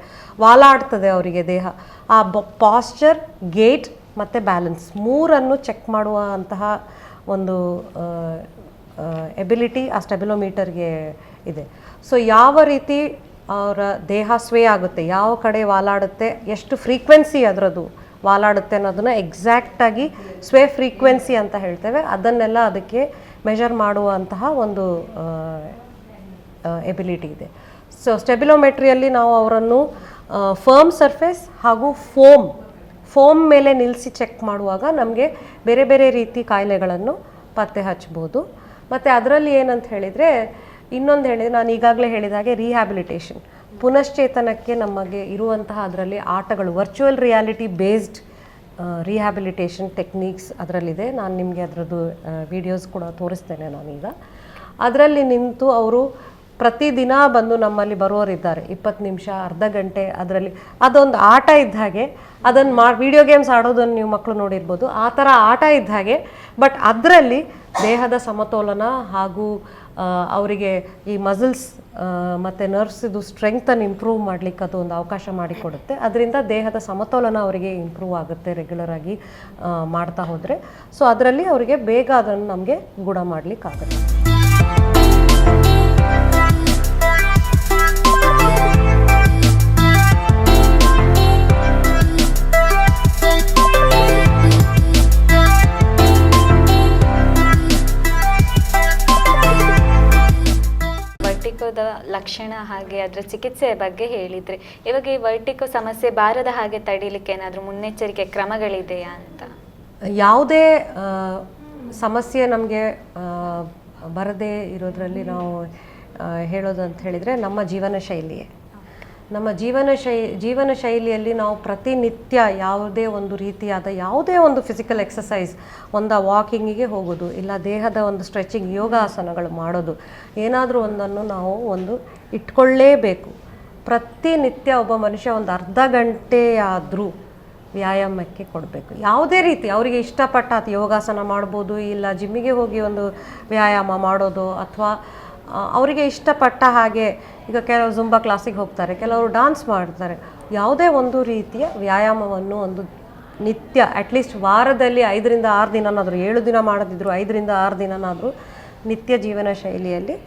[SPEAKER 2] ವಾಲಾಡ್ತದೆ ಅವರಿಗೆ ದೇಹ. ಆ ಪಾಶ್ಚರ್, ಗೇಟ್ ಮತ್ತು ಬ್ಯಾಲೆನ್ಸ್ 3ಅನ್ನು ಚೆಕ್ ಮಾಡುವಂತಹ ಒಂದು ಎಬಿಲಿಟಿ ಆ ಸ್ಟೆಬಿಲೋಮೀಟರ್ಗೆ ಇದೆ. ಸೊ ಯಾವ ರೀತಿ ಅವರ ದೇಹ ಸ್ವೇ ಆಗುತ್ತೆ, ಯಾವ ಕಡೆ ವಾಲಾಡುತ್ತೆ, ಎಷ್ಟು ಫ್ರೀಕ್ವೆನ್ಸಿ ಅದರದ್ದು ವಾಲಾಡುತ್ತೆ ಅನ್ನೋದನ್ನು ಎಕ್ಸಾಕ್ಟಾಗಿ ಸ್ವೇ ಫ್ರೀಕ್ವೆನ್ಸಿ ಅಂತ ಹೇಳ್ತೇವೆ. ಅದನ್ನೆಲ್ಲ ಅದಕ್ಕೆ ಮೆಷರ್ ಮಾಡುವಂತಹ ಒಂದು ಎಬಿಲಿಟಿ ಇದೆ. ಸೊ ಸ್ಟೆಬಿಲೋಮೆಟ್ರಿಯಲ್ಲಿ ನಾವು ಅವರನ್ನು ಫರ್ಮ್ ಸರ್ಫೇಸ್ ಹಾಗೂ ಫೋಮ್ ಮೇಲೆ ನಿಲ್ಲಿಸಿ ಚೆಕ್ ಮಾಡುವಾಗ ನಮಗೆ ಬೇರೆ ಬೇರೆ ರೀತಿ ಕಾಯಿಲೆಗಳನ್ನು ಪತ್ತೆ ಹಚ್ಬೋದು. ಮತ್ತು ಅದರಲ್ಲಿ ಏನಂತ ಹೇಳಿದರೆ ಇನ್ನೊಂದು ಹೇಳಿದರೆ, ನಾನು ಈಗಾಗಲೇ ಹೇಳಿದ ಹಾಗೆ ರಿಹ್ಯಾಬಿಲಿಟೇಷನ್, ಪುನಶ್ಚೇತನಕ್ಕೆ ನಮಗೆ ಇರುವಂತಹ ಅದರಲ್ಲಿ ಆಟಗಳು, virtual reality based rehabilitation techniques ಅದರಲ್ಲಿದೆ. ನಾನು ನಿಮಗೆ ಅದರದ್ದು ವೀಡಿಯೋಸ್ ಕೂಡ ತೋರಿಸ್ತೇನೆ ನಾನೀಗ. ಅದರಲ್ಲಿ ನಿಂತು ಅವರು ಪ್ರತಿದಿನ ಬಂದು ನಮ್ಮಲ್ಲಿ ಬರುವವರಿದ್ದಾರೆ, 20 ನಿಮಿಷ, ಅರ್ಧ ಗಂಟೆ. ಅದರಲ್ಲಿ ಅದೊಂದು ಆಟ ಇದ್ದ ಹಾಗೆ, ಅದನ್ನು ವಿಡಿಯೋ ಗೇಮ್ಸ್ ಆಡೋದನ್ನು ನೀವು ಮಕ್ಕಳು ನೋಡಿರ್ಬೋದು, ಆ ಥರ ಆಟ ಇದ್ದ ಹಾಗೆ. ಬಟ್ ಅದರಲ್ಲಿ ದೇಹದ ಸಮತೋಲನ ಹಾಗೂ ಅವರಿಗೆ ಈ ಮಸಲ್ಸ್ ಮತ್ತು ನರ್ವ್ಸಿದು ಸ್ಟ್ರೆಂಗ್ತನ್ನು ಇಂಪ್ರೂವ್ ಮಾಡಲಿಕ್ಕೆ ಅದು ಒಂದು ಅವಕಾಶ ಮಾಡಿಕೊಡುತ್ತೆ. ಅದರಿಂದ ದೇಹದ ಸಮತೋಲನ ಅವರಿಗೆ ಇಂಪ್ರೂವ್ ಆಗುತ್ತೆ ರೆಗ್ಯುಲರಾಗಿ ಮಾಡ್ತಾ ಹೋದರೆ. ಸೊ ಅದರಲ್ಲಿ ಅವರಿಗೆ ಬೇಗ ಅದನ್ನು ನಮಗೆ ಗುಣ ಮಾಡಲಿಕ್ಕಾಗುತ್ತೆ.
[SPEAKER 1] ವರ್ಟಿಕೋದ ಲಕ್ಷಣ ಹಾಗೆ ಅದರ ಚಿಕಿತ್ಸೆಯ ಬಗ್ಗೆ ಹೇಳಿದರೆ, ಇವಾಗ ಈ ವರ್ಟಿಕೋ ಸಮಸ್ಯೆ ಬಾರದ ಹಾಗೆ ತಡೀಲಿಕ್ಕೆ ಏನಾದರೂ ಮುನ್ನೆಚ್ಚರಿಕೆ ಕ್ರಮಗಳಿದೆಯಾ ಅಂತ? ಯಾವುದೇ
[SPEAKER 2] ಸಮಸ್ಯೆ ನಮಗೆ ಬರದೇ ಇರೋದ್ರಲ್ಲಿ ನಾವು ಹೇಳೋದು ಅಂತ ಹೇಳಿದರೆ ನಮ್ಮ ಜೀವನ ಶೈಲಿಯೇ. ನಮ್ಮ ಜೀವನ ಶೈಲಿಯಲ್ಲಿ ನಾವು ಪ್ರತಿನಿತ್ಯ ಯಾವುದೇ ಒಂದು ರೀತಿಯಾದ ಯಾವುದೇ ಒಂದು ಫಿಸಿಕಲ್ ಎಕ್ಸಸೈಸ್, ಒಂದು ವಾಕಿಂಗಿಗೆ ಹೋಗೋದು, ಇಲ್ಲ ದೇಹದ ಒಂದು ಸ್ಟ್ರೆಚಿಂಗ್ ಯೋಗಾಸನಗಳು ಮಾಡೋದು, ಏನಾದರೂ ಒಂದನ್ನು ನಾವು ಇಟ್ಕೊಳ್ಳೇಬೇಕು. ಪ್ರತಿನಿತ್ಯ ಒಬ್ಬ ಮನುಷ್ಯ ಒಂದು ಅರ್ಧ ಗಂಟೆಯಾದರೂ ವ್ಯಾಯಾಮಕ್ಕೆ ಕೊಡಬೇಕು. ಯಾವುದೇ ರೀತಿ ಅವರಿಗೆ ಇಷ್ಟಪಟ್ಟ ಯೋಗಾಸನ ಮಾಡ್ಬೋದು, ಇಲ್ಲ ಜಿಮ್ಮಿಗೆ ಹೋಗಿ ಒಂದು ವ್ಯಾಯಾಮ ಮಾಡೋದು, ಅಥವಾ ಅವರಿಗೆ ಇಷ್ಟಪಟ್ಟ ಹಾಗೆ ಈಗ ಕೆಲವರು ಜುಂಬಾ ಕ್ಲಾಸಿಗೆ ಹೋಗ್ತಾರೆ, ಕೆಲವರು ಡಾನ್ಸ್ ಮಾಡ್ತಾರೆ. ಯಾವುದೇ ಒಂದು ರೀತಿಯ ವ್ಯಾಯಾಮವನ್ನು ಒಂದು ನಿತ್ಯ ಅಟ್ಲೀಸ್ಟ್ ವಾರದಲ್ಲಿ 5 ರಿಂದ 6 ದಿನನಾದರೂ, 7 ದಿನ ಮಾಡೋದಿದ್ರು 5 ರಿಂದ 6 ದಿನನಾದರೂ ನಿತ್ಯ ಜೀವನ ಶೈಲಿಯಲ್ಲಿ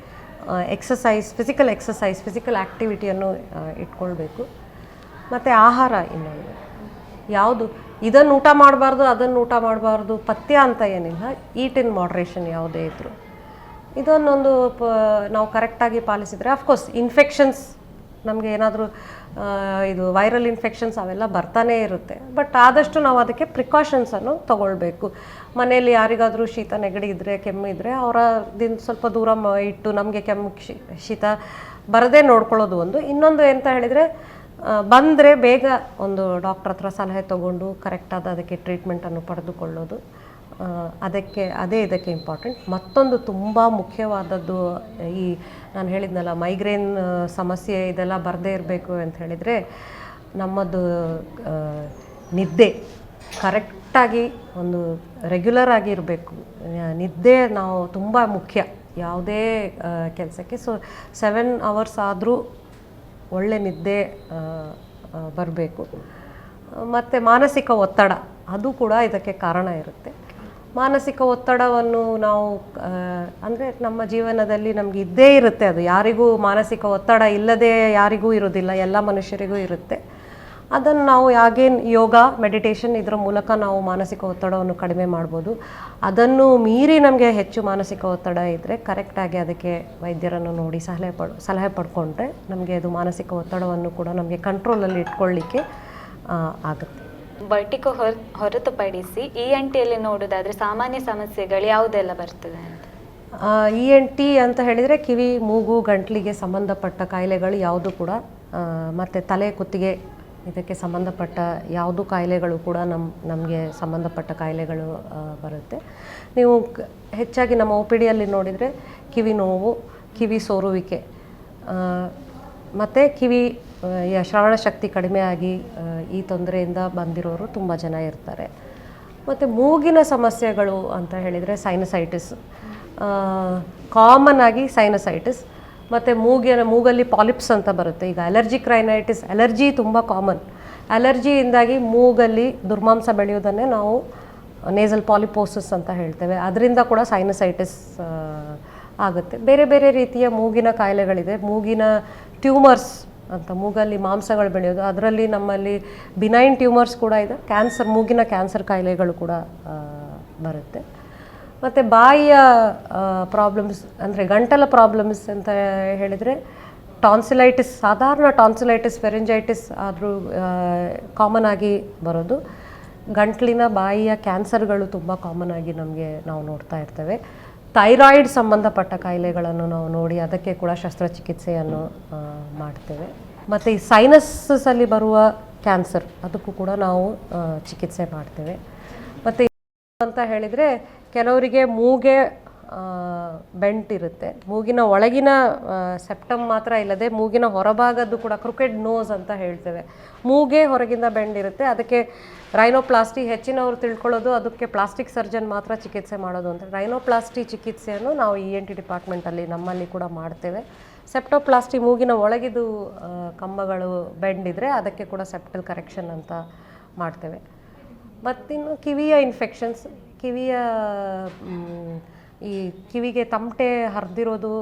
[SPEAKER 2] ಎಕ್ಸಸೈಸ್, ಫಿಸಿಕಲ್ ಆ್ಯಕ್ಟಿವಿಟಿಯನ್ನು ಇಟ್ಕೊಳ್ಬೇಕು. ಮತ್ತು ಆಹಾರ ಇನ್ನೊಂದು ಯಾವುದು, ಇದನ್ನು ಊಟ ಮಾಡಬಾರ್ದು ಅದನ್ನು ಊಟ ಮಾಡಬಾರ್ದು ಪಥ್ಯ ಅಂತ ಏನಿಲ್ಲ, ಈಟ್ ಇನ್ ಮಾಡ್ರೇಷನ್ ಯಾವುದೇ ಇದ್ದರು ಇದನ್ನೊಂದು ನಾವು ಕರೆಕ್ಟಾಗಿ ಪಾಲಿಸಿದರೆ ಅಫ್ಕೋರ್ಸ್ ಇನ್ಫೆಕ್ಷನ್ಸ್ ನಮಗೆ ಏನಾದರೂ ಇದು ವೈರಲ್ ಇನ್ಫೆಕ್ಷನ್ಸ್ ಅವೆಲ್ಲ ಬರ್ತಾನೇ ಇರುತ್ತೆ. ಬಟ್ ಆದಷ್ಟು ನಾವು ಅದಕ್ಕೆ ಪ್ರಿಕಾಷನ್ಸನ್ನು ತೊಗೊಳ್ಬೇಕು. ಮನೆಯಲ್ಲಿ ಯಾರಿಗಾದರೂ ಶೀತ ನೆಗಡಿ ಇದ್ದರೆ, ಕೆಮ್ಮು ಇದ್ದರೆ ಅವರದಿಂದ ಸ್ವಲ್ಪ ದೂರ ಇಟ್ಟು ನಮಗೆ ಕೆಮ್ಮು ಶೀತ ಬರದೇ ನೋಡ್ಕೊಳ್ಳೋದು ಒಂದು. ಇನ್ನೊಂದು ಎಂತ ಹೇಳಿದರೆ, ಬಂದರೆ ಬೇಗ ಒಂದು ಡಾಕ್ಟ್ರ್ ಹತ್ರ ಸಲಹೆ ತೊಗೊಂಡು ಕರೆಕ್ಟಾದ ಅದಕ್ಕೆ ಟ್ರೀಟ್ಮೆಂಟನ್ನು ಪಡೆದುಕೊಳ್ಳೋದು, ಇದಕ್ಕೆ ಇಂಪಾರ್ಟೆಂಟ್. ಮತ್ತೊಂದು ತುಂಬ ಮುಖ್ಯವಾದದ್ದು, ಈ ನಾನು ಹೇಳಿದ್ನಲ್ಲ ಮೈಗ್ರೇನ್ ಸಮಸ್ಯೆ ಇದೆಲ್ಲ ಬರದೇ ಇರಬೇಕು ಅಂತ ಹೇಳಿದರೆ, ನಮ್ಮದು ನಿದ್ದೆ ಕರೆಕ್ಟಾಗಿ ಒಂದು ರೆಗ್ಯುಲರ್ ಆಗಿ ಇರಬೇಕು. ನಿದ್ದೆ ನಾವು ತುಂಬ ಮುಖ್ಯ ಯಾವುದೇ ಕೆಲಸಕ್ಕೆ. ಸೊ 7 hours ಆದರೂ ಒಳ್ಳೆ ನಿದ್ದೆ ಬರಬೇಕು. ಮತ್ತು ಮಾನಸಿಕ ಒತ್ತಡ ಅದು ಕೂಡ ಇದಕ್ಕೆ ಕಾರಣ ಇರುತ್ತೆ. ಮಾನಸಿಕ ಒತ್ತಡವನ್ನು ನಾವು ಅಂದರೆ ನಮ್ಮ ಜೀವನದಲ್ಲಿ ನಮಗೆ ಇದ್ದೇ ಇರುತ್ತೆ. ಅದು ಯಾರಿಗೂ ಮಾನಸಿಕ ಒತ್ತಡ ಇಲ್ಲದೆ ಯಾರಿಗೂ ಇರೋದಿಲ್ಲ, ಎಲ್ಲ ಮನುಷ್ಯರಿಗೂ ಇರುತ್ತೆ. ಅದನ್ನು ನಾವು ಹಾಗೇನು ಯೋಗ, ಮೆಡಿಟೇಷನ್ ಇದರ ಮೂಲಕ ನಾವು ಮಾನಸಿಕ ಒತ್ತಡವನ್ನು ಕಡಿಮೆ ಮಾಡ್ಬೋದು. ಅದನ್ನು ಮೀರಿ ನಮಗೆ ಹೆಚ್ಚು ಮಾನಸಿಕ ಒತ್ತಡ ಇದ್ದರೆ ಕರೆಕ್ಟಾಗಿ ಅದಕ್ಕೆ ವೈದ್ಯರನ್ನು ನೋಡಿ ಸಲಹೆ ಪಡ್ಕೊಂಡ್ರೆ ನಮಗೆ ಅದು ಮಾನಸಿಕ ಒತ್ತಡವನ್ನು ಕೂಡ ನಮಗೆ ಕಂಟ್ರೋಲಲ್ಲಿ ಇಟ್ಕೊಳ್ಳಿಕ್ಕೆ ಆಗುತ್ತೆ.
[SPEAKER 1] ವರ್ಟಿಕೋ ಹೊರತುಪಡಿಸಿ ENTಯಲ್ಲಿ ನೋಡೋದಾದರೆ ಸಾಮಾನ್ಯ ಸಮಸ್ಯೆಗಳು ಯಾವುದೆಲ್ಲ ಬರ್ತದೆ ಅಂತ?
[SPEAKER 2] ENT ಅಂತ ಹೇಳಿದರೆ ಕಿವಿ, ಮೂಗು, ಗಂಟಲಿಗೆ ಸಂಬಂಧಪಟ್ಟ ಕಾಯಿಲೆಗಳು ಯಾವುದು ಕೂಡ, ಮತ್ತು ತಲೆ, ಕುತ್ತಿಗೆ ಇದಕ್ಕೆ ಸಂಬಂಧಪಟ್ಟ ಯಾವುದು ಕಾಯಿಲೆಗಳು ಕೂಡ ನಮಗೆ ಸಂಬಂಧಪಟ್ಟ ಕಾಯಿಲೆಗಳು ಬರುತ್ತೆ. ನೀವು ಹೆಚ್ಚಾಗಿ ನಮ್ಮ OPDಯಲ್ಲಿ ನೋಡಿದರೆ ಕಿವಿ ನೋವು, ಕಿವಿ ಸೋರುವಿಕೆ, ಮತ್ತು ಶ್ರವಣ ಶಕ್ತಿ ಕಡಿಮೆಯಾಗಿ ಈ ತೊಂದರೆಯಿಂದ ಬಂದಿರೋರು ತುಂಬ ಜನ ಇರ್ತಾರೆ. ಮತ್ತು ಮೂಗಿನ ಸಮಸ್ಯೆಗಳು ಅಂತ ಹೇಳಿದರೆ ಸೈನಸೈಟಿಸ್, ಕಾಮನ್ ಆಗಿ ಸೈನಸೈಟಿಸ್, ಮತ್ತು ಮೂಗಲ್ಲಿ ಪಾಲಿಪ್ಸ್ ಅಂತ ಬರುತ್ತೆ. ಈಗ ಅಲರ್ಜಿಕ್ ರೈನೈಟಿಸ್, ಅಲರ್ಜಿ ತುಂಬ ಕಾಮನ್. ಅಲರ್ಜಿಯಿಂದಾಗಿ ಮೂಗಲ್ಲಿ ದುರ್ಮಾಂಸ ಬೆಳೆಯೋದನ್ನೇ ನಾವು ನೇಸಲ್ ಪಾಲಿಪೋಸಿಸ್ ಅಂತ ಹೇಳ್ತೇವೆ. ಅದರಿಂದ ಕೂಡ ಸೈನಸೈಟಿಸ್ ಆಗುತ್ತೆ. ಬೇರೆ ಬೇರೆ ರೀತಿಯ ಮೂಗಿನ ಕಾಯಿಲೆಗಳಿದೆ. ಮೂಗಿನ ಟ್ಯೂಮರ್ಸ್ ಅಂತ, ಮೂಗಲ್ಲಿ ಮಾಂಸಗಳು ಬೆಳೆಯೋದು, ಅದರಲ್ಲಿ ನಮ್ಮಲ್ಲಿ ಬಿನೈನ್ ಟ್ಯೂಮರ್ಸ್ ಕೂಡ ಇದೆ. ಮೂಗಿನ ಕ್ಯಾನ್ಸರ್ ಕಾಯಿಲೆಗಳು ಕೂಡ ಬರುತ್ತೆ. ಮತ್ತು ಬಾಯಿಯ ಪ್ರಾಬ್ಲಮ್ಸ್ ಅಂದರೆ ಗಂಟಲ ಪ್ರಾಬ್ಲಮ್ಸ್ ಅಂತ ಹೇಳಿದರೆ ಟಾನ್ಸಿಲೈಟಿಸ್, ಸಾಧಾರಣ ಟಾನ್ಸಿಲೈಟಿಸ್, ಫೆರಿಂಜೈಟಿಸ್ ಆದರೂ ಕಾಮನ್ ಆಗಿ ಬರೋದು. ಗಂಟಲಿನ ಬಾಯಿಯ ಕ್ಯಾನ್ಸರ್ಗಳು ತುಂಬ ಕಾಮನ್ ಆಗಿ ನಾವು ನೋಡ್ತಾ ಇರ್ತೇವೆ. ಥೈರಾಯ್ಡ್ ಸಂಬಂಧಪಟ್ಟ ಕಾಯಿಲೆಗಳನ್ನು ನಾವು ನೋಡಿ ಅದಕ್ಕೆ ಕೂಡ ಶಸ್ತ್ರಚಿಕಿತ್ಸೆಯನ್ನು ಮಾಡ್ತೇವೆ. ಮತ್ತು ಈ ಸೈನಸ್ಸಲ್ಲಿ ಬರುವ ಕ್ಯಾನ್ಸರ್ ಅದಕ್ಕೂ ಕೂಡ ನಾವು ಚಿಕಿತ್ಸೆ ಮಾಡ್ತೇವೆ. ಮತ್ತು ಅಂತ ಹೇಳಿದರೆ ಕೆಲವರಿಗೆ ಮೂಗೆ ಬೆಂಟ್ ಇರುತ್ತೆ. ಮೂಗಿನ ಒಳಗಿನ ಸೆಪ್ಟಮ್ ಮಾತ್ರ ಇಲ್ಲದೆ ಮೂಗಿನ ಹೊರಭಾಗದ್ದು ಕೂಡ ಕ್ರುಕೆಡ್ ನೋಸ್ ಅಂತ ಹೇಳ್ತೇವೆ. ಮೂಗೇ ಹೊರಗಿಂದ ಬೆಂಡ್ ಇರುತ್ತೆ. ಅದಕ್ಕೆ ರೈನೋಪ್ಲಾಸ್ಟಿ ಹೆಚ್ಚಿನವರು ತಿಳ್ಕೊಳ್ಳೋದು ಅದಕ್ಕೆ ಪ್ಲಾಸ್ಟಿಕ್ ಸರ್ಜನ್ ಮಾತ್ರ ಚಿಕಿತ್ಸೆ ಮಾಡೋದು ಅಂತ. ರೈನೋಪ್ಲಾಸ್ಟಿ ಚಿಕಿತ್ಸೆಯನ್ನು ನಾವು ENT ಡಿಪಾರ್ಟ್ಮೆಂಟಲ್ಲಿ ನಮ್ಮಲ್ಲಿ ಕೂಡ ಮಾಡ್ತೇವೆ. ಸೆಪ್ಟೋಪ್ಲಾಸ್ಟಿ ಮೂಗಿನ ಒಳಗಿದು ಕಂಬಗಳು ಬೆಂಡ್ ಇದ್ದರೆ ಅದಕ್ಕೆ ಕೂಡ ಸೆಪ್ಟಲ್ ಕರೆಕ್ಷನ್ ಅಂತ ಮಾಡ್ತೇವೆ. ಮತ್ತಿನ್ನು ಕಿವಿಯ ಇನ್ಫೆಕ್ಷನ್ಸ್, ಈ ಕಿವಿಗೆ ತಮಟೆ ಹರಿದಿರೋದು,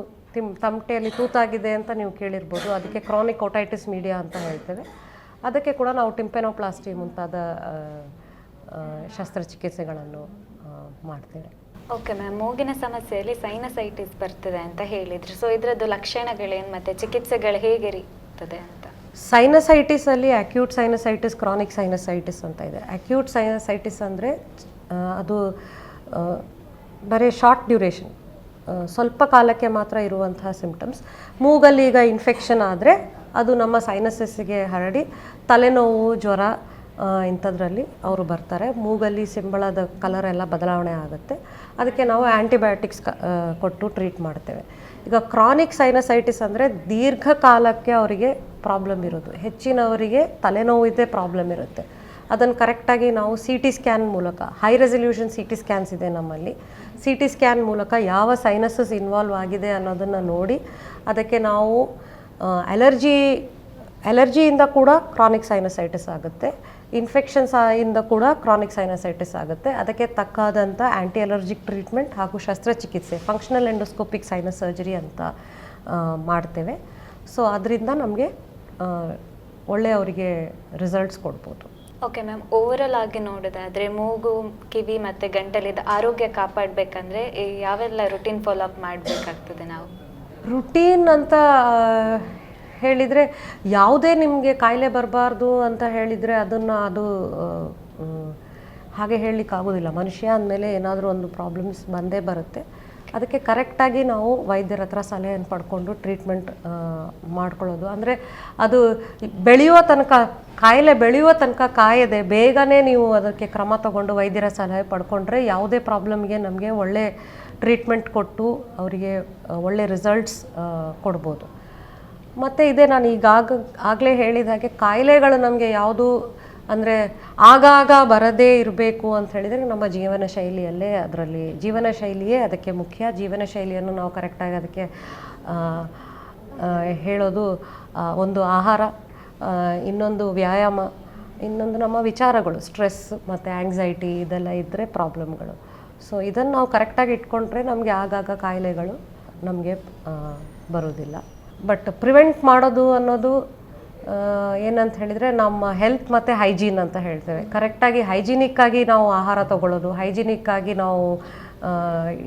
[SPEAKER 2] ತಮಟೆಯಲ್ಲಿ ತೂತಾಗಿದೆ ಅಂತ ನೀವು ಕೇಳಿರ್ಬೋದು. ಅದಕ್ಕೆ ಕ್ರಾನಿಕ್ ಓಟೈಟಿಸ್ ಮೀಡಿಯಾ ಅಂತ ಹೇಳ್ತೇವೆ. ಅದಕ್ಕೆ ಕೂಡ ನಾವು ಟಿಂಪೆನೋಪ್ಲಾಸ್ಟಿ ಮುಂತಾದ ಶಸ್ತ್ರಚಿಕಿತ್ಸೆಗಳನ್ನು ಮಾಡ್ತೇವೆ.
[SPEAKER 1] ಓಕೆ ಮ್ಯಾಮ್, ಮೂಗಿನ ಸಮಸ್ಯೆಯಲ್ಲಿ ಸೈನಸೈಟಿಸ್ ಬರ್ತದೆ ಅಂತ ಹೇಳಿದ್ರು. ಸೊ ಇದರದ್ದು ಲಕ್ಷಣಗಳೇನು ಮತ್ತು ಚಿಕಿತ್ಸೆಗಳು ಹೇಗೆ ಇರ್ತದೆ ಅಂತ?
[SPEAKER 2] ಸೈನಸೈಟಿಸಲ್ಲಿ ಅಕ್ಯೂಟ್ ಸೈನಸೈಟಿಸ್, ಕ್ರಾನಿಕ್ ಸೈನಸೈಟಿಸ್ ಅಂತ ಇದೆ. ಅಕ್ಯೂಟ್ ಸೈನಸೈಟಿಸ್ ಅಂದರೆ ಅದು ಬರೀ ಶಾರ್ಟ್ ಡ್ಯೂರೇಷನ್, ಸ್ವಲ್ಪ ಕಾಲಕ್ಕೆ ಮಾತ್ರ ಇರುವಂತಹ ಸಿಂಪ್ಟಮ್ಸ್. ಮೂಗಲ್ಲಿ ಈಗ ಇನ್ಫೆಕ್ಷನ್ ಆದರೆ ಅದು ನಮ್ಮ ಸೈನಸಸ್ಸಿಗೆ ಹರಡಿ ತಲೆನೋವು, ಜ್ವರ ಇಂಥದ್ರಲ್ಲಿ ಅವರು ಬರ್ತಾರೆ. ಮೂಗಲ್ಲಿ ಸಿಂಬಳದ ಕಲರ್ ಎಲ್ಲ ಬದಲಾವಣೆ ಆಗುತ್ತೆ. ಅದಕ್ಕೆ ನಾವು ಆ್ಯಂಟಿಬಯೋಟಿಕ್ಸ್ ಕೊಟ್ಟು ಟ್ರೀಟ್ ಮಾಡ್ತೇವೆ. ಈಗ ಕ್ರಾನಿಕ್ ಸೈನಸೈಟಿಸ್ ಅಂದರೆ ದೀರ್ಘಕಾಲಕ್ಕೆ ಅವರಿಗೆ ಪ್ರಾಬ್ಲಮ್ ಇರೋದು. ಹೆಚ್ಚಿನವರಿಗೆ ತಲೆನೋವಿದೆ ಪ್ರಾಬ್ಲಮ್ ಇರುತ್ತೆ. ಅದನ್ನು ಕರೆಕ್ಟಾಗಿ ನಾವು CT ಸ್ಕ್ಯಾನ್ ಮೂಲಕ, ಹೈ ರೆಸಲ್ಯೂಷನ್ CT ಸ್ಕ್ಯಾನ್ಸ್ ಇದೆ ನಮ್ಮಲ್ಲಿ. CT ಸ್ಕ್ಯಾನ್ ಮೂಲಕ ಯಾವ ಸೈನಸಸ್ ಇನ್ವಾಲ್ವ್ ಆಗಿದೆ ಅನ್ನೋದನ್ನು ನೋಡಿ ಅದಕ್ಕೆ ನಾವು ಅಲರ್ಜಿಯಿಂದ ಕೂಡ ಕ್ರಾನಿಕ್ ಸೈನಸೈಟಿಸ್ ಆಗುತ್ತೆ, ಇನ್ಫೆಕ್ಷನ್ಸ್ ಇಂದ ಕೂಡ ಕ್ರಾನಿಕ್ ಸೈನಸೈಟಿಸ್ ಆಗುತ್ತೆ. ಅದಕ್ಕೆ ತಕ್ಕಾದಂಥ ಆ್ಯಂಟಿ ಅಲರ್ಜಿಕ್ ಟ್ರೀಟ್ಮೆಂಟ್ ಹಾಗೂ ಶಸ್ತ್ರಚಿಕಿತ್ಸೆ, ಫಂಕ್ಷನಲ್ ಎಂಡೋಸ್ಕೋಪಿಕ್ ಸೈನಸ್ ಸರ್ಜರಿ ಅಂತ ಮಾಡ್ತೇವೆ. ಸೊ ಅದರಿಂದ ನಮಗೆ ಒಳ್ಳೆಯವರಿಗೆ ರಿಸಲ್ಟ್ಸ್ ಕೊಡ್ಬೋದು.
[SPEAKER 1] ಓಕೆ ಮ್ಯಾಮ್, ಓವರಲ್ ಆಗಿ ನೋಡೋದಾದರೆ ಮೂಗು, ಕಿವಿ ಮತ್ತು ಗಂಟಲಿದ ಆರೋಗ್ಯ ಕಾಪಾಡಬೇಕಂದ್ರೆ ಯಾವೆಲ್ಲ ರುಟೀನ್ ಫಾಲೋ ಅಪ್ ಮಾಡಬೇಕಾಗ್ತದೆ ನಾವು?
[SPEAKER 2] ರುಟೀನ್ ಅಂತ ಹೇಳಿದರೆ ಯಾವುದೇ ನಿಮಗೆ ಕಾಯಿಲೆ ಬರಬಾರ್ದು ಅಂತ ಹೇಳಿದರೆ ಅದು ಹಾಗೆ ಹೇಳಲಿಕ್ಕಾಗೋದಿಲ್ಲ. ಮನುಷ್ಯ ಅಂದಮೇಲೆ ಏನಾದರೂ ಒಂದು ಪ್ರಾಬ್ಲಮ್ಸ್ ಬಂದೇ ಬರುತ್ತೆ. ಅದಕ್ಕೆ ಕರೆಕ್ಟಾಗಿ ನಾವು ವೈದ್ಯರ ಹತ್ರ ಸಲಹೆಯನ್ನು ಪಡ್ಕೊಂಡು ಟ್ರೀಟ್ಮೆಂಟ್ ಮಾಡ್ಕೊಳ್ಳೋದು. ಅಂದರೆ ಅದು ಕಾಯಿಲೆ ಬೆಳೆಯುವ ತನಕ ಕಾಯದೆ ಬೇಗನೆ ನೀವು ಅದಕ್ಕೆ ಕ್ರಮ ತಗೊಂಡು ವೈದ್ಯರ ಸಲಹೆ ಪಡ್ಕೊಂಡ್ರೆ ಯಾವುದೇ ಪ್ರಾಬ್ಲಮ್ಗೆ ನಮಗೆ ಒಳ್ಳೆ ಟ್ರೀಟ್ಮೆಂಟ್ ಕೊಟ್ಟು ಅವರಿಗೆ ಒಳ್ಳೆ ರಿಸಲ್ಟ್ಸ್ ಕೊಡ್ಬೋದು. ಮತ್ತು ಇದೇ ನಾನು ಆಗಲೇ ಹೇಳಿದ ಹಾಗೆ ಕಾಯಿಲೆಗಳು ನಮಗೆ ಯಾವುದು ಅಂದರೆ ಆಗಾಗ ಬರದೇ ಇರಬೇಕು ಅಂತ ಹೇಳಿದರೆ ನಮ್ಮ ಜೀವನ ಶೈಲಿಯಲ್ಲೇ, ಅದರಲ್ಲಿ ಜೀವನ ಶೈಲಿಯೇ ಅದಕ್ಕೆ ಮುಖ್ಯ. ಜೀವನ ಶೈಲಿಯನ್ನು ನಾವು ಕರೆಕ್ಟಾಗಿ ಅದಕ್ಕೆ ಹೇಳೋದು ಒಂದು ಆಹಾರ, ಇನ್ನೊಂದು ವ್ಯಾಯಾಮ, ಇನ್ನೊಂದು ನಮ್ಮ ವಿಚಾರಗಳು, ಸ್ಟ್ರೆಸ್ ಮತ್ತು ಆ್ಯಂಗ್ಸೈಟಿ ಇದೆಲ್ಲ ಇದ್ದರೆ ಪ್ರಾಬ್ಲಮ್ಗಳು. ಸೊ ಇದನ್ನು ನಾವು ಕರೆಕ್ಟಾಗಿ ಇಟ್ಕೊಂಡ್ರೆ ನಮಗೆ ಆಗಾಗ ಕಾಯಿಲೆಗಳು ನಮಗೆ ಬರೋದಿಲ್ಲ. ಬಟ್ ಪ್ರಿವೆಂಟ್ ಮಾಡೋದು ಅನ್ನೋದು ಏನಂತ ಹೇಳಿದರೆ ನಮ್ಮ ಹೆಲ್ತ್ ಮತ್ತು ಹೈಜೀನ್ ಅಂತ ಹೇಳ್ತೇವೆ. ಕರೆಕ್ಟಾಗಿ ಹೈಜೀನಿಕ್ಕಾಗಿ ನಾವು ಆಹಾರ ತಗೊಳ್ಳೋದು, ಹೈಜೀನಿಕ್ಕಾಗಿ ನಾವು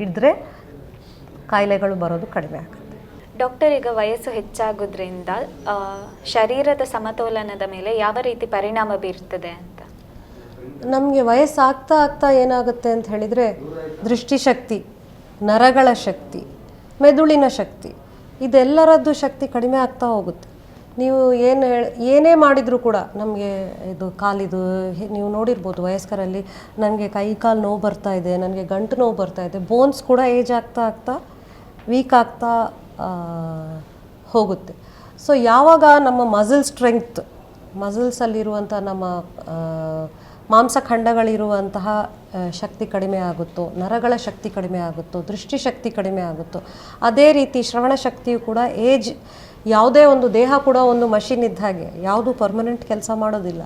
[SPEAKER 2] ಇದ್ದರೆ ಕಾಯಿಲೆಗಳು ಬರೋದು ಕಡಿಮೆ ಆಗುತ್ತೆ.
[SPEAKER 1] ಡಾಕ್ಟರ್, ಈಗ ವಯಸ್ಸು ಹೆಚ್ಚಾಗೋದ್ರಿಂದ ಶರೀರದ ಸಮತೋಲನದ ಮೇಲೆ ಯಾವ ರೀತಿ ಪರಿಣಾಮ ಬೀರ್ತದೆ ಅಂತ?
[SPEAKER 2] ನಮಗೆ ವಯಸ್ಸಾಗ್ತಾ ಏನಾಗುತ್ತೆ ಅಂತ ಹೇಳಿದರೆ ದೃಷ್ಟಿಶಕ್ತಿ, ನರಗಳ ಶಕ್ತಿ, ಮೆದುಳಿನ ಶಕ್ತಿ, ಇದೆಲ್ಲರದ್ದು ಶಕ್ತಿ ಕಡಿಮೆ ಆಗ್ತಾ ಹೋಗುತ್ತೆ. ನೀವು ಏನೇ ಮಾಡಿದರೂ ಕೂಡ ನಮಗೆ ಇದು ಕಾಲಿದು ನೀವು ನೋಡಿರ್ಬೋದು ವಯಸ್ಕರಲ್ಲಿ, ನನಗೆ ಕೈ ಕಾಲು ನೋವು ಬರ್ತಾ ಇದೆ, ನನಗೆ ಗಂಟು ನೋವು ಬರ್ತಾ ಇದೆ. ಬೋನ್ಸ್ ಕೂಡ ಏಜ್ ಆಗ್ತಾ ವೀಕ್ ಆಗ್ತಾ ಹೋಗುತ್ತೆ. ಸೊ ಯಾವಾಗ ನಮ್ಮ ಮಸಲ್ಸಲ್ಲಿರುವಂಥ ನಮ್ಮ ಮಾಂಸಖಂಡಗಳಿರುವಂತಹ ಶಕ್ತಿ ಕಡಿಮೆ ಆಗುತ್ತೋ, ನರಗಳ ಶಕ್ತಿ ಕಡಿಮೆ ಆಗುತ್ತೋ, ದೃಷ್ಟಿಶಕ್ತಿ ಕಡಿಮೆ ಆಗುತ್ತೋ, ಅದೇ ರೀತಿ ಶ್ರವಣ ಶಕ್ತಿಯು ಕೂಡ ಯಾವುದೇ ಒಂದು ದೇಹ ಕೂಡ ಒಂದು ಮಷಿನ್ ಇದ್ದ ಹಾಗೆ, ಯಾವುದು ಪರ್ಮನೆಂಟ್ ಕೆಲಸ ಮಾಡೋದಿಲ್ಲ.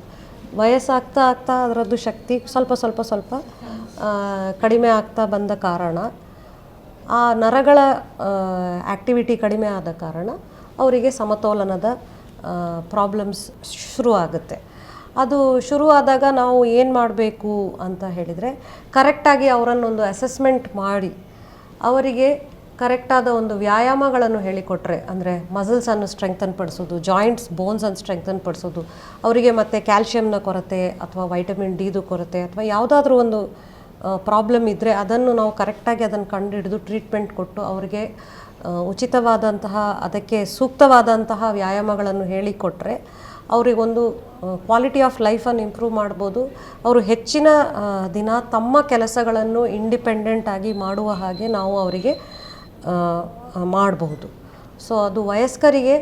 [SPEAKER 2] ವಯಸ್ಸಾಗ್ತಾ ಅದರದ್ದು ಶಕ್ತಿ ಸ್ವಲ್ಪ ಕಡಿಮೆ ಆಗ್ತಾ ಬಂದ ಕಾರಣ, ಆ ನರಗಳ ಆ್ಯಕ್ಟಿವಿಟಿ ಕಡಿಮೆ ಆದ ಕಾರಣ ಅವರಿಗೆ ಸಮತೋಲನದ ಪ್ರಾಬ್ಲಮ್ಸ್ ಶುರುವಾಗುತ್ತೆ. ಅದು ಶುರುವಾದಾಗ ನಾವು ಏನು ಮಾಡಬೇಕು ಅಂತ ಹೇಳಿದರೆ, ಕರೆಕ್ಟಾಗಿ ಅವರನ್ನೊಂದು ಅಸೆಸ್ಮೆಂಟ್ ಮಾಡಿ ಅವರಿಗೆ ಕರೆಕ್ಟಾದ ಒಂದು ವ್ಯಾಯಾಮಗಳನ್ನು ಹೇಳಿಕೊಟ್ರೆ, ಅಂದರೆ ಮಸಲ್ಸನ್ನು ಸ್ಟ್ರೆಂಗ್ತನ್ ಪಡಿಸೋದು, ಜಾಯಿಂಟ್ಸ್ ಬೋನ್ಸನ್ನು ಸ್ಟ್ರೆಂಗ್ತನ್ ಪಡಿಸೋದು, ಅವರಿಗೆ ಮತ್ತು ಕ್ಯಾಲ್ಶಿಯಮ್ನ ಕೊರತೆ ಅಥವಾ ವೈಟಮಿನ್ ಡಿದು ಕೊರತೆ ಅಥವಾ ಯಾವುದಾದ್ರೂ ಒಂದು ಪ್ರಾಬ್ಲಮ್ ಇದ್ದರೆ ಅದನ್ನು ನಾವು ಕರೆಕ್ಟಾಗಿ ಅದನ್ನು ಕಂಡುಹಿಡಿದು ಟ್ರೀಟ್ಮೆಂಟ್ ಕೊಟ್ಟು ಅವರಿಗೆ ಉಚಿತವಾದಂತಹ ಅದಕ್ಕೆ ಸೂಕ್ತವಾದಂತಹ ವ್ಯಾಯಾಮಗಳನ್ನು ಹೇಳಿಕೊಟ್ರೆ ಅವರಿಗೊಂದು ಕ್ವಾಲಿಟಿ ಆಫ್ ಲೈಫನ್ನು ಇಂಪ್ರೂವ್ ಮಾಡ್ಬೋದು. ಅವರು ಹೆಚ್ಚಿನ ದಿನ ತಮ್ಮ ಕೆಲಸಗಳನ್ನು ಇಂಡಿಪೆಂಡೆಂಟ್ ಆಗಿ ಮಾಡುವ ಹಾಗೆ ನಾವು ಅವರಿಗೆ ಮಾಡಬಹುದು. ಸೊ ಅದು ವಯಸ್ಕರಿಗೆ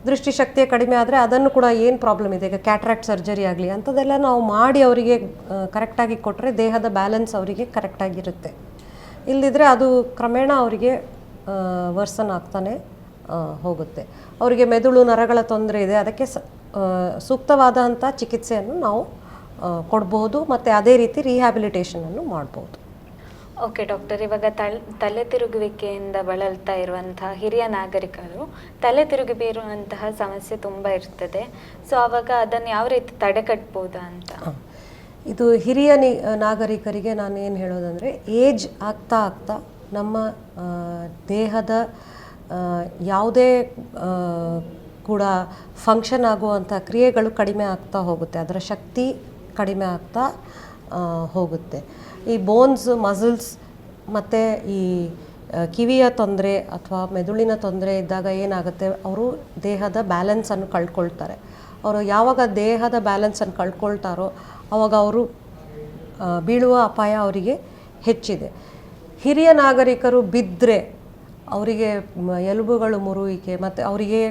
[SPEAKER 2] ದೃಷ್ಟಿಶಕ್ತಿಯ ಕಡಿಮೆ ಆದರೆ ಅದನ್ನು ಕೂಡ ಏನು ಪ್ರಾಬ್ಲಮ್ ಇದೆ, ಈಗ ಕ್ಯಾಟ್ರಾಕ್ಟ್ ಸರ್ಜರಿ ಆಗಲಿ ಅಂಥದ್ದೆಲ್ಲ ನಾವು ಮಾಡಿ ಅವರಿಗೆ ಕರೆಕ್ಟಾಗಿ ಕೊಟ್ಟರೆ ದೇಹದ ಬ್ಯಾಲೆನ್ಸ್ ಅವರಿಗೆ ಕರೆಕ್ಟಾಗಿರುತ್ತೆ. ಇಲ್ಲದಿದ್ದರೆ ಅದು ಕ್ರಮೇಣ ಅವರಿಗೆ ವರ್ಸನ್ ಆಗ್ತಾನೆ ಹೋಗುತ್ತೆ. ಅವರಿಗೆ ಮೆದುಳು ನರಗಳ ತೊಂದರೆ ಇದೆ, ಅದಕ್ಕೆ ಸೂಕ್ತವಾದಂಥ ಚಿಕಿತ್ಸೆಯನ್ನು ನಾವು ಕೊಡ್ಬೋದು ಮತ್ತು ಅದೇ ರೀತಿ ರಿಹ್ಯಾಬಿಲಿಟೇಷನನ್ನು ಮಾಡ್ಬೋದು.
[SPEAKER 1] ಓಕೆ ಡಾಕ್ಟರ್, ಇವಾಗ ತಲೆ ತಿರುಗುವಿಕೆಯಿಂದ ಬಳಲ್ತಾ ಇರುವಂತಹ ಹಿರಿಯ ನಾಗರಿಕರು ತಲೆ ತಿರುಗಿ ಬೀರುವಂತಹ ಸಮಸ್ಯೆ ತುಂಬ ಇರ್ತದೆ. ಸೊ ಆವಾಗ ಅದನ್ನು ಯಾವ ರೀತಿ ತಡೆಗಟ್ಬೋದಾ ಅಂತ?
[SPEAKER 2] ಇದು ಹಿರಿಯ ನಾಗರಿಕರಿಗೆ ನಾನು ಏನು ಹೇಳೋದಂದರೆ, ಏಜ್ ಆಗ್ತಾ ಆಗ್ತಾ ನಮ್ಮ ದೇಹದ ಯಾವುದೇ ಕೂಡ ಫಂಕ್ಷನ್ ಆಗುವಂಥ ಕ್ರಿಯೆಗಳು ಕಡಿಮೆ ಆಗ್ತಾ ಹೋಗುತ್ತೆ, ಅದರ ಶಕ್ತಿ ಕಡಿಮೆ ಆಗ್ತಾ ಹೋಗುತ್ತೆ. ಈ ಬೋನ್ಸ್, ಮಸಲ್ಸ್ ಮತ್ತು ಈ ಕಿವಿಯ ತೊಂದರೆ ಅಥವಾ ಮೆದುಳಿನ ತೊಂದರೆ ಇದ್ದಾಗ ಏನಾಗುತ್ತೆ, ಅವರು ದೇಹದ ಬ್ಯಾಲೆನ್ಸನ್ನು ಕಳ್ಕೊಳ್ತಾರೆ. ಅವರು ಯಾವಾಗ ದೇಹದ ಬ್ಯಾಲೆನ್ಸನ್ನು ಕಳ್ಕೊಳ್ತಾರೋ ಆವಾಗ ಅವರು ಬೀಳುವ ಅಪಾಯ ಅವರಿಗೆ ಹೆಚ್ಚಿದೆ. ಹಿರಿಯ ನಾಗರಿಕರು ಬಿದ್ದರೆ ಅವರಿಗೆ ಎಲುಬುಗಳು ಮುರುವಿಕೆ ಮತ್ತು ಅವರಿಗೆ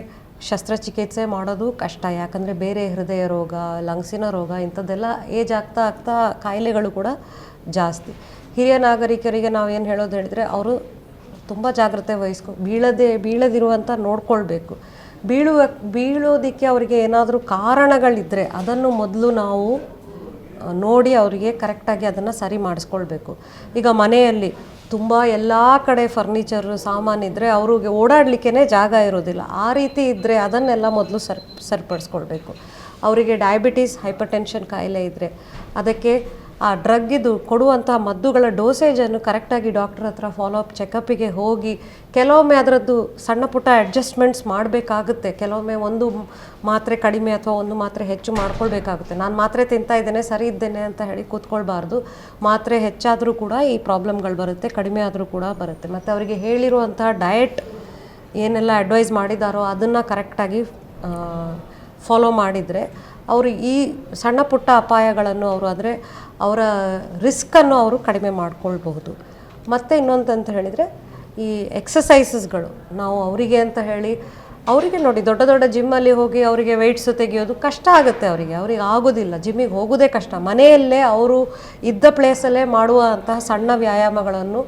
[SPEAKER 2] ಶಸ್ತ್ರಚಿಕಿತ್ಸೆ ಮಾಡೋದು ಕಷ್ಟ. ಯಾಕಂದರೆ ಬೇರೆ ಹೃದಯ ರೋಗ, ಲಂಗ್ಸಿನ ರೋಗ ಇಂಥದ್ದೆಲ್ಲ ಏಜ್ ಆಗ್ತಾ ಆಗ್ತಾ ಕಾಯಿಲೆಗಳು ಕೂಡ ಜಾಸ್ತಿ. ಹಿರಿಯ ನಾಗರಿಕರಿಗೆ ನಾವು ಏನು ಹೇಳೋದು ಹೇಳಿದರೆ, ಅವರು ತುಂಬ ಜಾಗ್ರತೆ ಬೀಳದಿರುವಂಥ ನೋಡ್ಕೊಳ್ಬೇಕು. ಬೀಳೋದಕ್ಕೆ ಅವರಿಗೆ ಏನಾದರೂ ಕಾರಣಗಳಿದ್ದರೆ ಅದನ್ನು ಮೊದಲು ನಾವು ನೋಡಿ ಅವರಿಗೆ ಕರೆಕ್ಟಾಗಿ ಅದನ್ನು ಸರಿ ಮಾಡಿಸ್ಕೊಳ್ಬೇಕು. ಈಗ ಮನೆಯಲ್ಲಿ ತುಂಬ ಎಲ್ಲ ಕಡೆ ಫರ್ನಿಚರು ಸಾಮಾನಿದ್ದರೆ ಅವ್ರಿಗೆ ಓಡಾಡಲಿಕ್ಕೇ ಜಾಗ ಇರೋದಿಲ್ಲ. ಆ ರೀತಿ ಇದ್ದರೆ ಅದನ್ನೆಲ್ಲ ಮೊದಲು ಸರಿಪಡಿಸ್ಕೊಳ್ಬೇಕು. ಅವರಿಗೆ ಡಯಾಬಿಟೀಸ್, ಹೈಪರ್ ಟೆನ್ಷನ್ ಕಾಯಿಲೆ ಇದ್ದರೆ ಅದಕ್ಕೆ ಆ ಡ್ರಗ್ಗಿದು ಕೊಡುವಂಥ ಮದ್ದುಗಳ ಡೋಸೇಜನ್ನು ಕರೆಕ್ಟಾಗಿ ಡಾಕ್ಟರ್ ಹತ್ರ ಫಾಲೋಅಪ್ ಚೆಕಪ್ಪಿಗೆ ಹೋಗಿ ಕೆಲವೊಮ್ಮೆ ಅದರದ್ದು ಸಣ್ಣ ಪುಟ್ಟ ಅಡ್ಜಸ್ಟ್ಮೆಂಟ್ಸ್ ಮಾಡಬೇಕಾಗುತ್ತೆ. ಕೆಲವೊಮ್ಮೆ ಒಂದು ಮಾತ್ರೆ ಕಡಿಮೆ ಅಥವಾ ಒಂದು ಮಾತ್ರೆ ಹೆಚ್ಚು ಮಾಡ್ಕೊಳ್ಬೇಕಾಗುತ್ತೆ. ನಾನು ಮಾತ್ರೆ ತಿಂತಾ ಇದ್ದೇನೆ, ಸರಿ ಇದ್ದೇನೆ ಅಂತ ಹೇಳಿ ಕೂತ್ಕೊಳ್ಬಾರ್ದು. ಮಾತ್ರೆ ಹೆಚ್ಚಾದರೂ ಕೂಡ ಈ ಪ್ರಾಬ್ಲಮ್ಗಳು ಬರುತ್ತೆ, ಕಡಿಮೆ ಆದರೂ ಕೂಡ ಬರುತ್ತೆ. ಮತ್ತು ಅವರಿಗೆ ಹೇಳಿರುವಂಥ ಡಯಟ್ ಏನೆಲ್ಲ ಅಡ್ವೈಸ್ ಮಾಡಿದಾರೋ ಅದನ್ನು ಕರೆಕ್ಟಾಗಿ ಫಾಲೋ ಮಾಡಿದರೆ ಅವರು ಈ ಸಣ್ಣ ಪುಟ್ಟ ಅಪಾಯಗಳನ್ನು ಆದರೆ ಅವರ ರಿಸ್ಕನ್ನು ಅವರು ಕಡಿಮೆ ಮಾಡ್ಕೊಳ್ಬಹುದು. ಮತ್ತು ಇನ್ನೊಂದಂತ ಹೇಳಿದರೆ ಈ ಎಕ್ಸಸೈಸಸ್ಗಳು ನಾವು ಅವರಿಗೆ ಅಂತ ಹೇಳಿ ಅವರಿಗೆ ನೋಡಿ ದೊಡ್ಡ ದೊಡ್ಡ ಜಿಮ್ಮಲ್ಲಿ ಹೋಗಿ ಅವರಿಗೆ ವೆಯ್ಟ್ಸು ತೆಗೆಯೋದು ಕಷ್ಟ ಆಗುತ್ತೆ. ಅವರಿಗೆ ಆಗೋದಿಲ್ಲ, ಜಿಮ್ಮಿಗೆ ಹೋಗೋದೇ ಕಷ್ಟ. ಮನೆಯಲ್ಲೇ ಅವರು ಇದ್ದ ಪ್ಲೇಸಲ್ಲೇ ಮಾಡುವಂತಹ ಸಣ್ಣ ವ್ಯಾಯಾಮಗಳನ್ನು,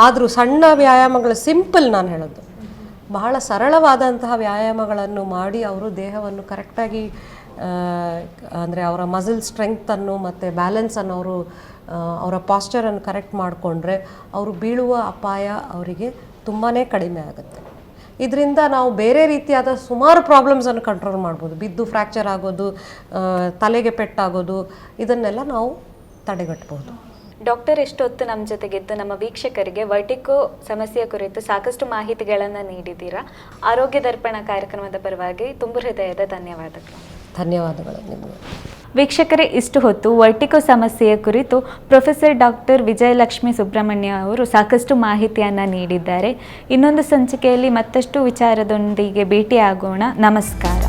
[SPEAKER 2] ಆದರೂ ಸಣ್ಣ ವ್ಯಾಯಾಮಗಳು ಸಿಂಪಲ್, ನಾನು ಹೇಳೋದು ಬಹಳ ಸರಳವಾದಂತಹ ವ್ಯಾಯಾಮಗಳನ್ನು ಮಾಡಿ ಅವರು ದೇಹವನ್ನು ಕರೆಕ್ಟಾಗಿ ಅಂದರೆ ಅವರ ಮಸಲ್ ಸ್ಟ್ರೆಂಗ್ತನ್ನು ಮತ್ತು ಬ್ಯಾಲೆನ್ಸನ್ನು ಅವರ ಪಾಸ್ಚರನ್ನು ಕರೆಕ್ಟ್ ಮಾಡಿಕೊಂಡ್ರೆ ಅವರು ಬೀಳುವ ಅಪಾಯ ಅವರಿಗೆ ತುಂಬಾ ಕಡಿಮೆ ಆಗುತ್ತೆ. ಇದರಿಂದ ನಾವು ಬೇರೆ ರೀತಿಯಾದ ಸುಮಾರು ಪ್ರಾಬ್ಲಮ್ಸನ್ನು ಕಂಟ್ರೋಲ್ ಮಾಡ್ಬೋದು. ಬಿದ್ದು ಫ್ರ್ಯಾಕ್ಚರ್ ಆಗೋದು, ತಲೆಗೆ ಪೆಟ್ಟಾಗೋದು, ಇದನ್ನೆಲ್ಲ ನಾವು ತಡೆಗಟ್ಟಬಹುದು.
[SPEAKER 1] ಡಾಕ್ಟರ್ ಎಷ್ಟೊತ್ತು ನಮ್ಮ ಜೊತೆಗಿದ್ದು ನಮ್ಮ ವೀಕ್ಷಕರಿಗೆ ವರ್ಟಿಗೋ ಸಮಸ್ಯೆಯ ಕುರಿತು ಸಾಕಷ್ಟು ಮಾಹಿತಿಗಳನ್ನು ನೀಡಿದ್ದೀರಾ. ಆರೋಗ್ಯ ದರ್ಪಣ ಕಾರ್ಯಕ್ರಮದ ಪರವಾಗಿ ತುಂಬ ಹೃದಯದ ಧನ್ಯವಾದಗಳು.
[SPEAKER 2] ಧನ್ಯವಾದಗಳು ನಿಮಗೆ.
[SPEAKER 1] ವೀಕ್ಷಕರೇ, ಇಷ್ಟು ಹೊತ್ತು ವರ್ಟಿಗೋ ಸಮಸ್ಯೆಯ ಕುರಿತು ಪ್ರೊಫೆಸರ್ ಡಾಕ್ಟರ್ ವಿಜಯಲಕ್ಷ್ಮಿ ಸುಬ್ರಹ್ಮಣ್ಯ ಅವರು ಸಾಕಷ್ಟು ಮಾಹಿತಿಯನ್ನು ನೀಡಿದ್ದಾರೆ. ಇನ್ನೊಂದು ಸಂಚಿಕೆಯಲ್ಲಿ ಮತ್ತಷ್ಟು ವಿಚಾರದೊಂದಿಗೆ ಭೇಟಿಯಾಗೋಣ. ನಮಸ್ಕಾರ.